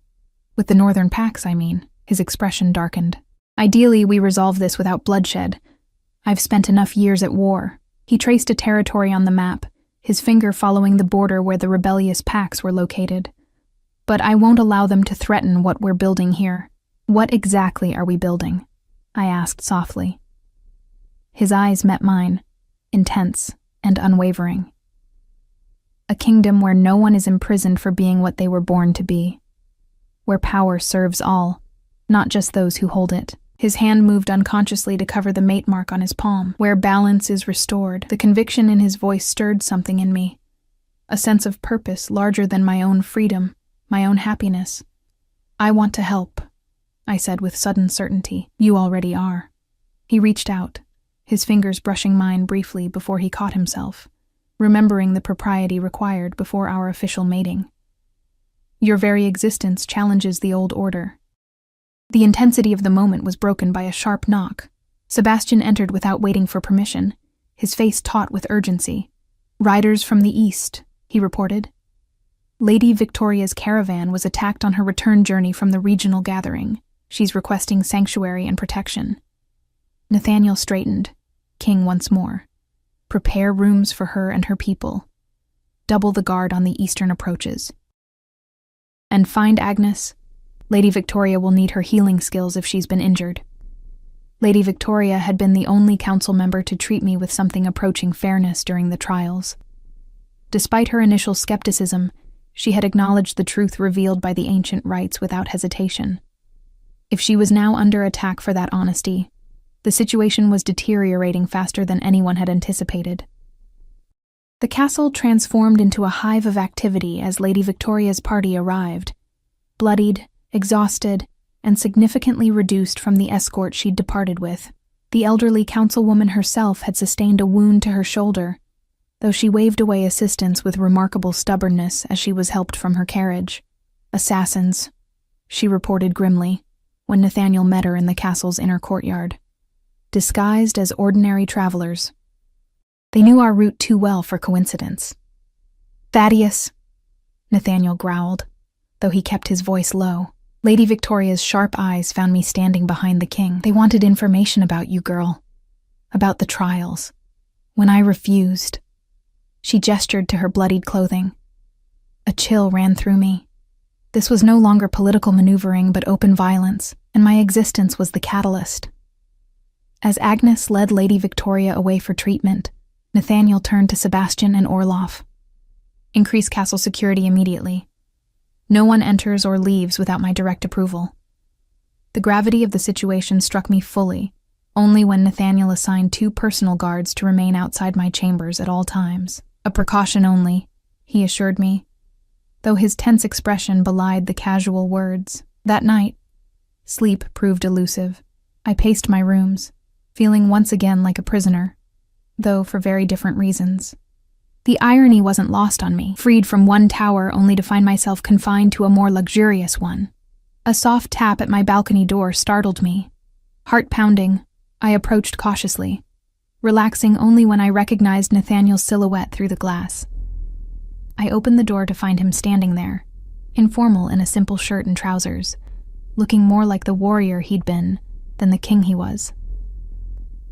With the Northern Packs, I mean." His expression darkened. "Ideally, we resolve this without bloodshed. I've spent enough years at war." He traced a territory on the map, his finger following the border where the rebellious packs were located. "But I won't allow them to threaten what we're building here." "What exactly are we building?" I asked softly. His eyes met mine, intense and unwavering. "A kingdom where no one is imprisoned for being what they were born to be. Where power serves all, not just those who hold it." His hand moved unconsciously to cover the mate mark on his palm. "Where balance is restored." The conviction in his voice stirred something in me, a sense of purpose larger than my own freedom, my own happiness. "I want to help," I said with sudden certainty. "You already are." He reached out, his fingers brushing mine briefly before he caught himself, remembering the propriety required before our official mating. "Your very existence challenges the old order." The intensity of the moment was broken by a sharp knock. Sebastian entered without waiting for permission, his face taut with urgency. "Riders from the east," he reported. "Lady Victoria's caravan was attacked on her return journey from the regional gathering. She's requesting sanctuary and protection." Nathaniel straightened, king once more. "Prepare rooms for her and her people. Double the guard on the eastern approaches. And find Agnes. Lady Victoria will need her healing skills if she's been injured." Lady Victoria had been the only council member to treat me with something approaching fairness during the trials. Despite her initial skepticism, she had acknowledged the truth revealed by the ancient rites without hesitation. If she was now under attack for that honesty, the situation was deteriorating faster than anyone had anticipated. The castle transformed into a hive of activity as Lady Victoria's party arrived, bloodied, exhausted, and significantly reduced from the escort she'd departed with. The elderly councilwoman herself had sustained a wound to her shoulder, though she waved away assistance with remarkable stubbornness as she was helped from her carriage. "Assassins," she reported grimly, when Nathaniel met her in the castle's inner courtyard. "Disguised as ordinary travelers. They knew our route too well for coincidence." "Thaddeus," Nathaniel growled, though he kept his voice low. Lady Victoria's sharp eyes found me standing behind the king. "They wanted information about you, girl. About the trials. When I refused." She gestured to her bloodied clothing. A chill ran through me. This was no longer political maneuvering but open violence, and my existence was the catalyst. As Agnes led Lady Victoria away for treatment, Nathaniel turned to Sebastian and Orloff. Increase castle security immediately. No one enters or leaves without my direct approval. The gravity of the situation struck me fully, only when Nathaniel assigned 2 personal guards to remain outside my chambers at all times. A precaution only, he assured me, though his tense expression belied the casual words. That night, sleep proved elusive. I paced my rooms, feeling once again like a prisoner, though for very different reasons. The irony wasn't lost on me, freed from one tower only to find myself confined to a more luxurious one. A soft tap at my balcony door startled me. Heart pounding, I approached cautiously, relaxing only when I recognized Nathaniel's silhouette through the glass. I opened the door to find him standing there, informal in a simple shirt and trousers, looking more like the warrior he'd been than the king he was.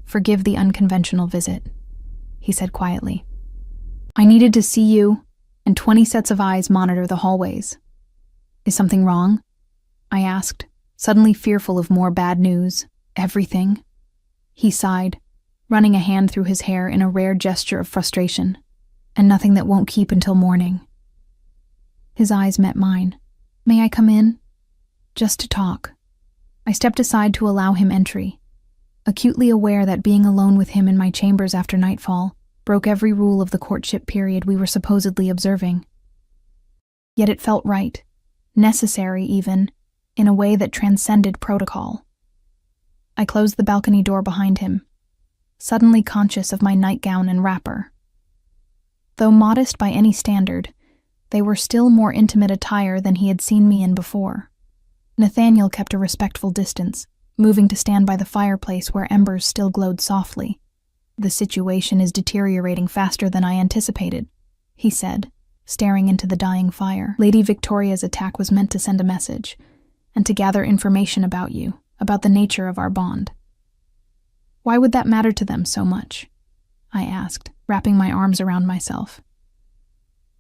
"Forgive the unconventional visit," he said quietly. "I needed to see you, and 20 sets of eyes monitor the hallways." "Is something wrong?" I asked, suddenly fearful of more bad news. "Everything." He sighed, running a hand through his hair in a rare gesture of frustration. "And nothing that won't keep until morning." His eyes met mine. "May I come in?" "Just to talk." I stepped aside to allow him entry, acutely aware that being alone with him in my chambers after nightfall broke every rule of the courtship period we were supposedly observing. Yet it felt right, necessary even, in a way that transcended protocol. I closed the balcony door behind him, suddenly conscious of my nightgown and wrapper. Though modest by any standard, they were still more intimate attire than he had seen me in before. Nathaniel kept a respectful distance, moving to stand by the fireplace where embers still glowed softly. "The situation is deteriorating faster than I anticipated," he said, staring into the dying fire. "Lady Victoria's attack was meant to send a message, and to gather information about you, about the nature of our bond." "Why would that matter to them so much?" I asked, wrapping my arms around myself.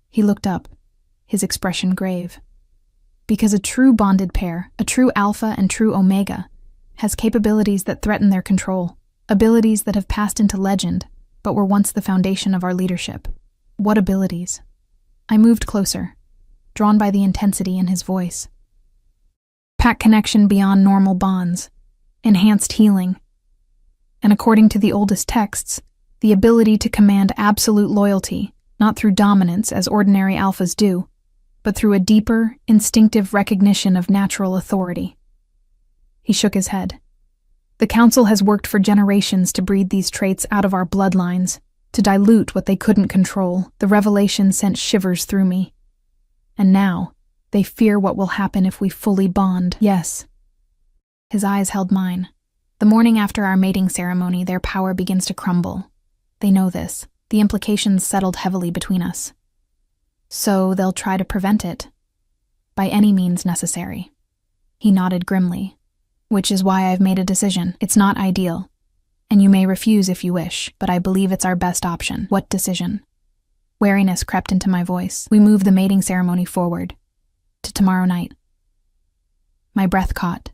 He looked up, his expression grave. "Because a true bonded pair, a true alpha and true omega, has capabilities that threaten their control, abilities that have passed into legend, but were once the foundation of our leadership." "What abilities?" I moved closer, drawn by the intensity in his voice. "Pack connection beyond normal bonds, enhanced healing, and according to the oldest texts, the ability to command absolute loyalty, not through dominance as ordinary alphas do, but through a deeper, instinctive recognition of natural authority." He shook his head. "The Council has worked for generations to breed these traits out of our bloodlines, to dilute what they couldn't control." The revelation sent shivers through me. "And now, they fear what will happen if we fully bond." "Yes." His eyes held mine. "The morning after our mating ceremony, their power begins to crumble. They know this. The implications settled heavily between us. So they'll try to prevent it, by any means necessary." He nodded grimly. "Which is why I've made a decision. It's not ideal, and you may refuse if you wish, but I believe it's our best option." "What decision?" Wariness crept into my voice. "We move the mating ceremony forward, to tomorrow night." My breath caught.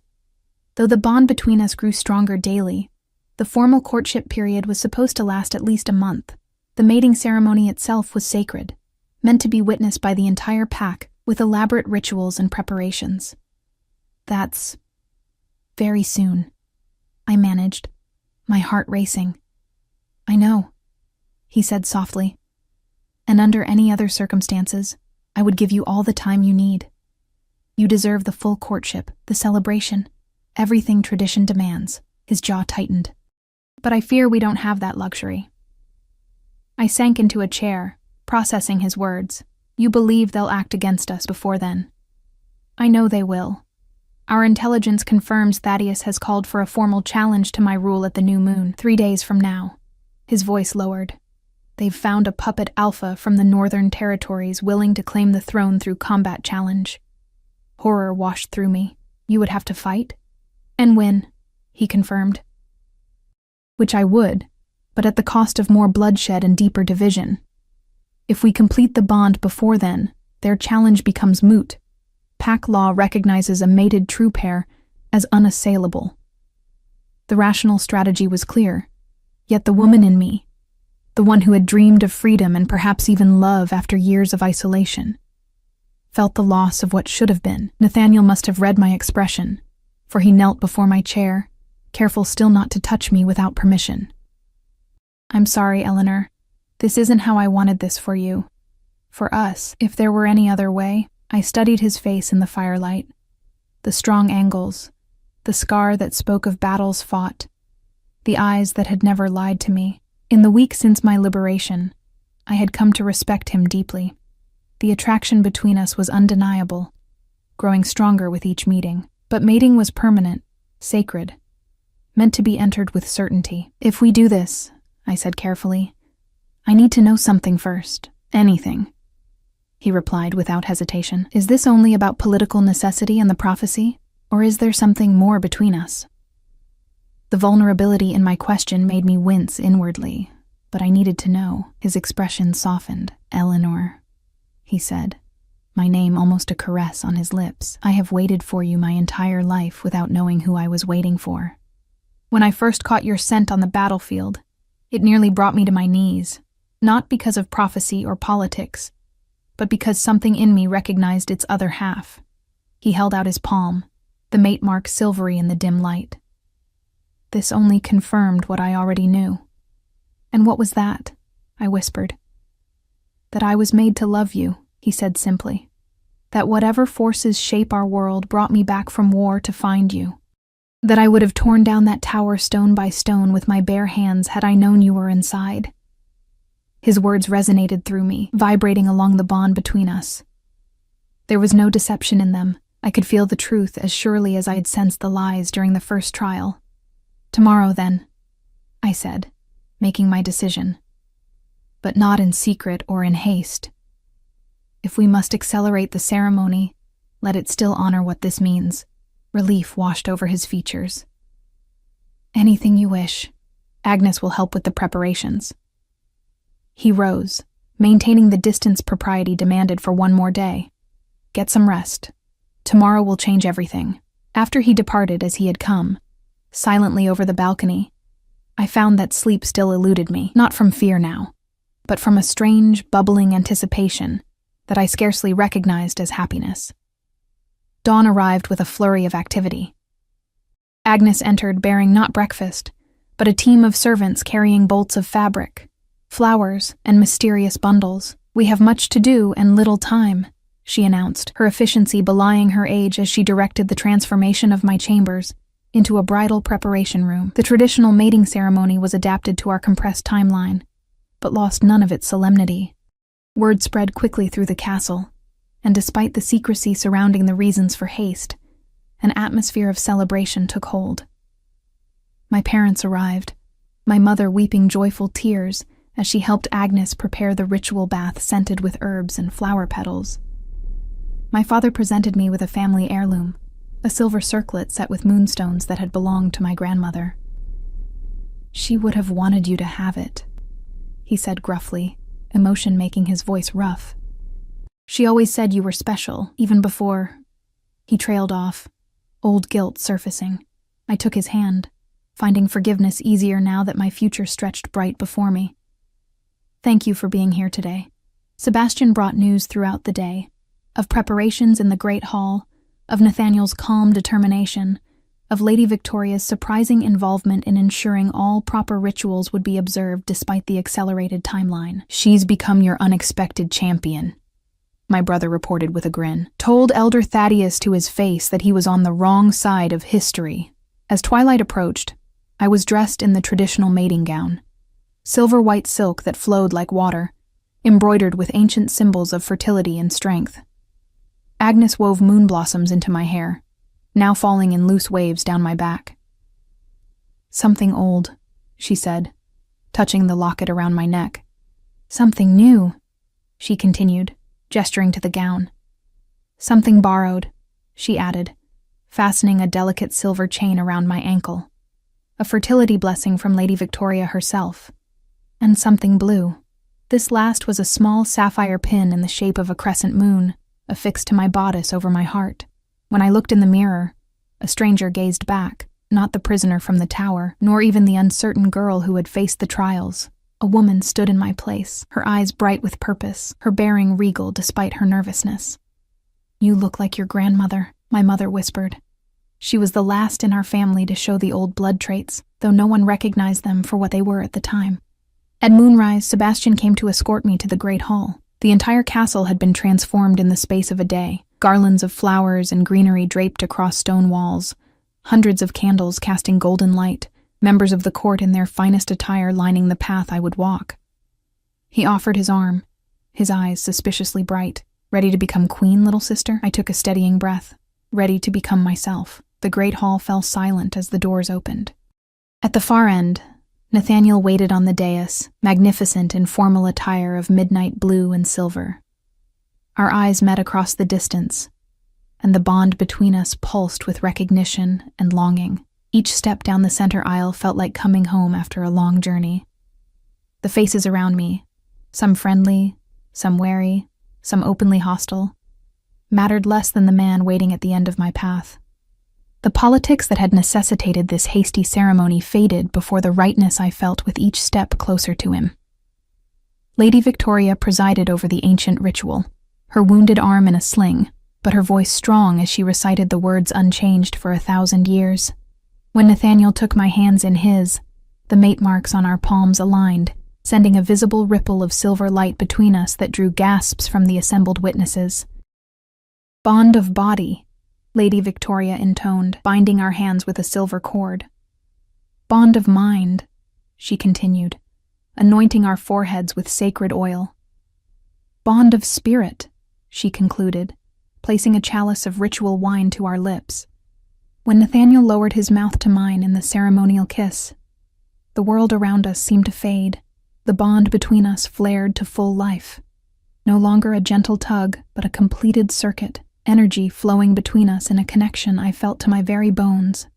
Though the bond between us grew stronger daily, the formal courtship period was supposed to last at least a month. The mating ceremony itself was sacred, meant to be witnessed by the entire pack with elaborate rituals and preparations. "That's very soon," I managed, my heart racing. "I know," he said softly. "And under any other circumstances, I would give you all the time you need. You deserve the full courtship, the celebration, everything tradition demands." His jaw tightened. "But I fear we don't have that luxury." I sank into a chair, processing his words. "You believe they'll act against us before then?" "I know they will. Our intelligence confirms Thaddeus has called for a formal challenge to my rule at the new moon, 3 days from now." His voice lowered. "They've found a puppet alpha from the northern territories willing to claim the throne through combat challenge." Horror washed through me. "You would have to fight?" "And win," he confirmed. "Which I would, but at the cost of more bloodshed and deeper division. If we complete the bond before then, their challenge becomes moot, Pack law recognizes a mated true pair as unassailable. The rational strategy was clear, yet the woman in me, the one who had dreamed of freedom and perhaps even love after years of isolation, felt the loss of what should have been. Nathaniel must have read my expression, for he knelt before my chair, careful still not to touch me without permission. "I'm sorry, Eleanor. This isn't how I wanted this for you. For us, if there were any other way." I studied his face in the firelight. The strong angles, the scar that spoke of battles fought, the eyes that had never lied to me. In the week since my liberation, I had come to respect him deeply. The attraction between us was undeniable, growing stronger with each meeting. But mating was permanent, sacred, meant to be entered with certainty. "If we do this," I said carefully, "I need to know something first. Anything." He replied without hesitation. "Is this only about political necessity and the prophecy, or is there something more between us?" The vulnerability in my question made me wince inwardly, but I needed to know. His expression softened. "Eleanor," he said, my name almost a caress on his lips. "I have waited for you my entire life without knowing who I was waiting for. When I first caught your scent on the battlefield, it nearly brought me to my knees, not because of prophecy or politics, but because something in me recognized its other half." He held out his palm, the mate mark silvery in the dim light. This only confirmed what I already knew. "And what was that?" I whispered. "That I was made to love you," he said simply. "That whatever forces shape our world brought me back from war to find you. That I would have torn down that tower stone by stone with my bare hands had I known you were inside." His words resonated through me, vibrating along the bond between us. There was no deception in them. I could feel the truth as surely as I had sensed the lies during the first trial. "Tomorrow, then," I said, making my decision. "But not in secret or in haste. If we must accelerate the ceremony, let it still honor what this means." Relief washed over his features. "Anything you wish. Agnes will help with the preparations." He rose, maintaining the distance propriety demanded for one more day. "Get some rest. Tomorrow will change everything." After he departed as he had come, silently over the balcony, I found that sleep still eluded me, not from fear now, but from a strange, bubbling anticipation that I scarcely recognized as happiness. Dawn arrived with a flurry of activity. Agnes entered bearing not breakfast, but a team of servants carrying bolts of fabric, flowers, and mysterious bundles. "We have much to do and little time," she announced, her efficiency belying her age as she directed the transformation of my chambers into a bridal preparation room. The traditional mating ceremony was adapted to our compressed timeline, but lost none of its solemnity. Word spread quickly through the castle, and despite the secrecy surrounding the reasons for haste, an atmosphere of celebration took hold. My parents arrived, my mother weeping joyful tears as she helped Agnes prepare the ritual bath scented with herbs and flower petals. My father presented me with a family heirloom, a silver circlet set with moonstones that had belonged to my grandmother. "She would have wanted you to have it," he said gruffly, emotion making his voice rough. "She always said you were special, even before—" He trailed off, old guilt surfacing. I took his hand, finding forgiveness easier now that my future stretched bright before me. "Thank you for being here today." Sebastian brought news throughout the day, of preparations in the Great Hall, of Nathaniel's calm determination, of Lady Victoria's surprising involvement in ensuring all proper rituals would be observed despite the accelerated timeline. "She's become your unexpected champion," my brother reported with a grin. "Told Elder Thaddeus to his face that he was on the wrong side of history." As twilight approached, I was dressed in the traditional mating gown, silver-white silk that flowed like water, embroidered with ancient symbols of fertility and strength. Agnes wove moon blossoms into my hair, now falling in loose waves down my back. "Something old," she said, touching the locket around my neck. "Something new," she continued, gesturing to the gown. "Something borrowed," she added, fastening a delicate silver chain around my ankle. "A fertility blessing from Lady Victoria herself. And something blue." This last was a small sapphire pin in the shape of a crescent moon, affixed to my bodice over my heart. When I looked in the mirror, a stranger gazed back, not the prisoner from the tower, nor even the uncertain girl who had faced the trials. A woman stood in my place, her eyes bright with purpose, her bearing regal despite her nervousness. "You look like your grandmother," my mother whispered. She was the last in our family to show the old blood traits, though no one recognized them for what they were at the time. At moonrise, Sebastian came to escort me to the great hall. The entire castle had been transformed in the space of a day, garlands of flowers and greenery draped across stone walls, hundreds of candles casting golden light, members of the court in their finest attire lining the path I would walk. He offered his arm, his eyes suspiciously bright. "Ready to become queen, little sister?" I took a steadying breath. Ready to become myself. The great hall fell silent as the doors opened. At the far end, Nathaniel waited on the dais, magnificent in formal attire of midnight blue and silver. Our eyes met across the distance, and the bond between us pulsed with recognition and longing. Each step down the center aisle felt like coming home after a long journey. The faces around me, some friendly, some wary, some openly hostile, mattered less than the man waiting at the end of my path. The politics that had necessitated this hasty ceremony faded before the rightness I felt with each step closer to him. Lady Victoria presided over the ancient ritual, her wounded arm in a sling, but her voice strong as she recited the words unchanged for 1,000 years. When Nathaniel took my hands in his, the mate marks on our palms aligned, sending a visible ripple of silver light between us that drew gasps from the assembled witnesses. "Bond of body," Lady Victoria intoned, binding our hands with a silver cord. "Bond of mind," she continued, anointing our foreheads with sacred oil. "Bond of spirit," she concluded, placing a chalice of ritual wine to our lips. When Nathaniel lowered his mouth to mine in the ceremonial kiss, the world around us seemed to fade. The bond between us flared to full life. No longer a gentle tug, but a completed circuit, energy flowing between us in a connection I felt to my very bones.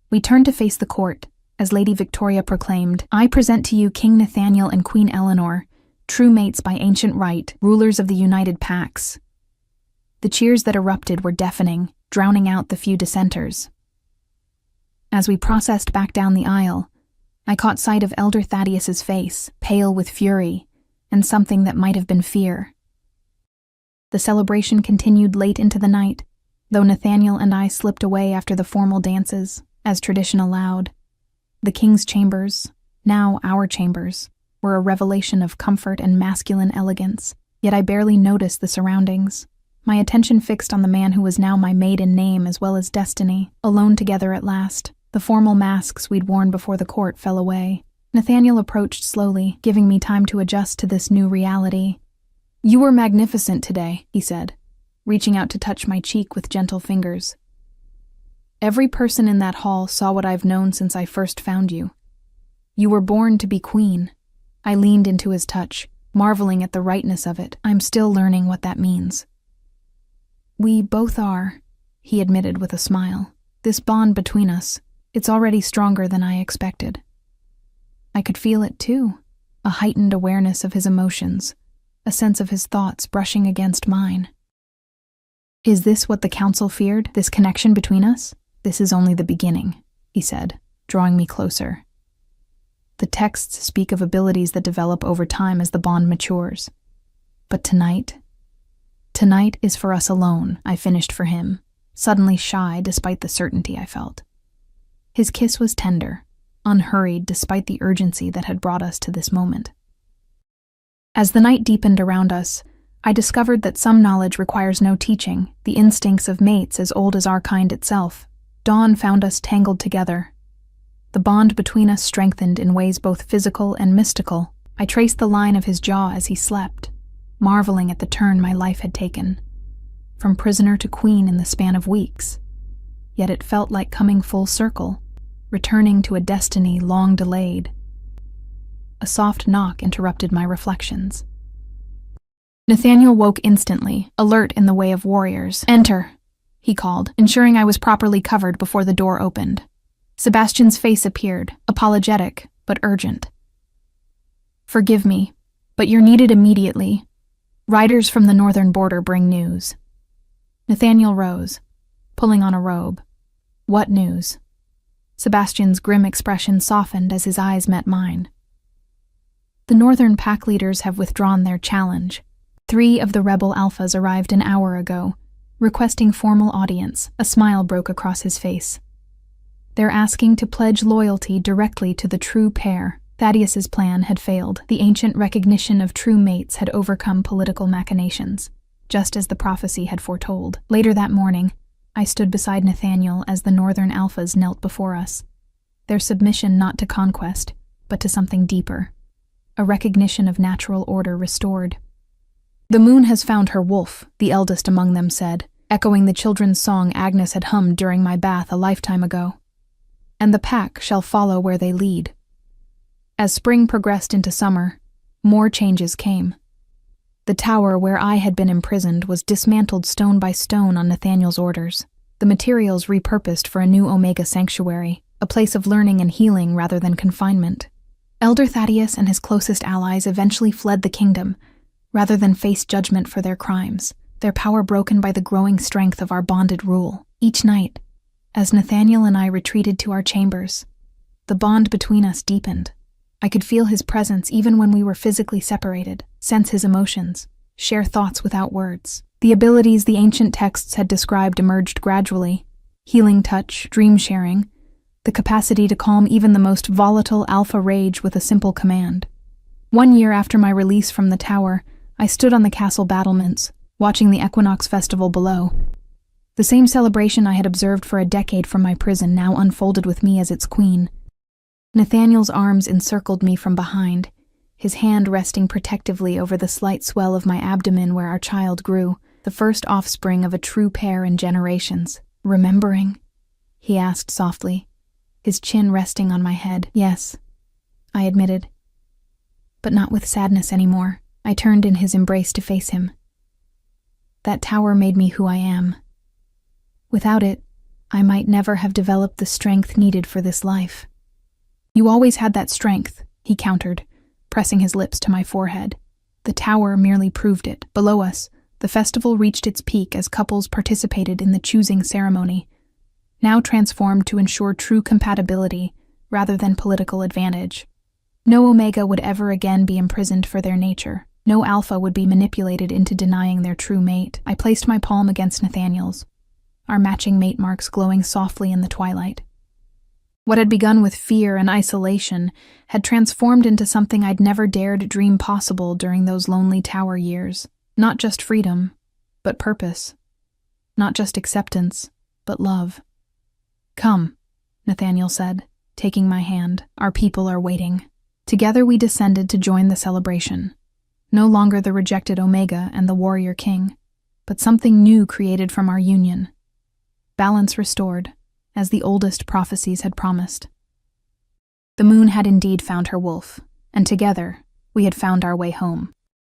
We turned to face the court, as Lady Victoria proclaimed, "I present to you King Nathaniel and Queen Eleanor, true mates by ancient right, rulers of the United Pax." The cheers that erupted were deafening, drowning out the few dissenters. As we processed back down the aisle, I caught sight of Elder Thaddeus's face, pale with fury, and something that might have been fear. The celebration continued late into the night, though Nathaniel and I slipped away after the formal dances, as tradition allowed. The king's chambers, now our chambers, were a revelation of comfort and masculine elegance, yet I barely noticed the surroundings. My attention fixed on the man who was now my maiden name as well as destiny, alone together at last. The formal masks we'd worn before the court fell away. Nathaniel approached slowly, giving me time to adjust to this new reality. "You were magnificent today," he said, reaching out to touch my cheek with gentle fingers. "Every person in that hall saw what I've known since I first found you. You were born to be queen." I leaned into his touch, marveling at the rightness of it. I'm still learning what that means. "We both are," he admitted with a smile. "This bond between us, it's already stronger than I expected." I could feel it too, a heightened awareness of his emotions, a sense of his thoughts brushing against mine. "Is this what the council feared, this connection between us? This is only the beginning," he said, drawing me closer. "The texts speak of abilities that develop over time as the bond matures. But tonight is for us alone," I finished for him, suddenly shy despite the certainty I felt. His kiss was tender, unhurried despite the urgency that had brought us to this moment. As the night deepened around us, I discovered that some knowledge requires no teaching, the instincts of mates as old as our kind itself. Dawn found us tangled together. The bond between us strengthened in ways both physical and mystical. I traced the line of his jaw as he slept, marveling at the turn my life had taken, from prisoner to queen in the span of weeks. Yet it felt like coming full circle, returning to a destiny long delayed. A soft knock interrupted my reflections. Nathaniel woke instantly, alert in the way of warriors. "Enter," he called, ensuring I was properly covered before the door opened. Sebastian's face appeared, apologetic, but urgent. "Forgive me, but you're needed immediately. Riders from the northern border bring news. Nathaniel rose, pulling on a robe. What news? Sebastian's grim expression softened as his eyes met mine. The northern pack leaders have withdrawn their challenge. 3 of the rebel alphas arrived an hour ago, requesting formal audience. A smile broke across his face. They're asking to pledge loyalty directly to the true pair. Thaddeus's plan had failed. The ancient recognition of true mates had overcome political machinations, just as the prophecy had foretold. Later that morning, I stood beside Nathaniel as the northern alphas knelt before us, their submission not to conquest, but to something deeper, a recognition of natural order restored. "The moon has found her wolf," the eldest among them said, echoing the children's song Agnes had hummed during my bath a lifetime ago. "And the pack shall follow where they lead." As spring progressed into summer, more changes came. The tower where I had been imprisoned was dismantled stone by stone on Nathaniel's orders, the materials repurposed for a new Omega sanctuary, a place of learning and healing rather than confinement. Elder Thaddeus and his closest allies eventually fled the kingdom, rather than face judgment for their crimes, their power broken by the growing strength of our bonded rule. Each night, as Nathaniel and I retreated to our chambers, the bond between us deepened. I could feel his presence even when we were physically separated, sense his emotions, share thoughts without words. The abilities the ancient texts had described emerged gradually: healing touch, dream sharing, the capacity to calm even the most volatile alpha rage with a simple command. 1 year after my release from the tower, I stood on the castle battlements, watching the equinox festival below. The same celebration I had observed for a decade from my prison now unfolded with me as its queen. Nathaniel's arms encircled me from behind, his hand resting protectively over the slight swell of my abdomen where our child grew, the first offspring of a true pair in generations. "Remembering?" he asked softly, his chin resting on my head. "Yes," I admitted. But not with sadness anymore. I turned in his embrace to face him. That tower made me who I am. Without it, I might never have developed the strength needed for this life. "You always had that strength," he countered, pressing his lips to my forehead. The tower merely proved it. Below us, the festival reached its peak as couples participated in the choosing ceremony, now transformed to ensure true compatibility rather than political advantage. No Omega would ever again be imprisoned for their nature. No Alpha would be manipulated into denying their true mate. I placed my palm against Nathaniel's, our matching mate marks glowing softly in the twilight. What had begun with fear and isolation had transformed into something I'd never dared dream possible during those lonely tower years. Not just freedom, but purpose. Not just acceptance, but love. "Come," Nathaniel said, taking my hand. "Our people are waiting." Together we descended to join the celebration. No longer the rejected Omega and the warrior king, but something new created from our union. Balance restored, as the oldest prophecies had promised. The moon had indeed found her wolf, and together we had found our way home.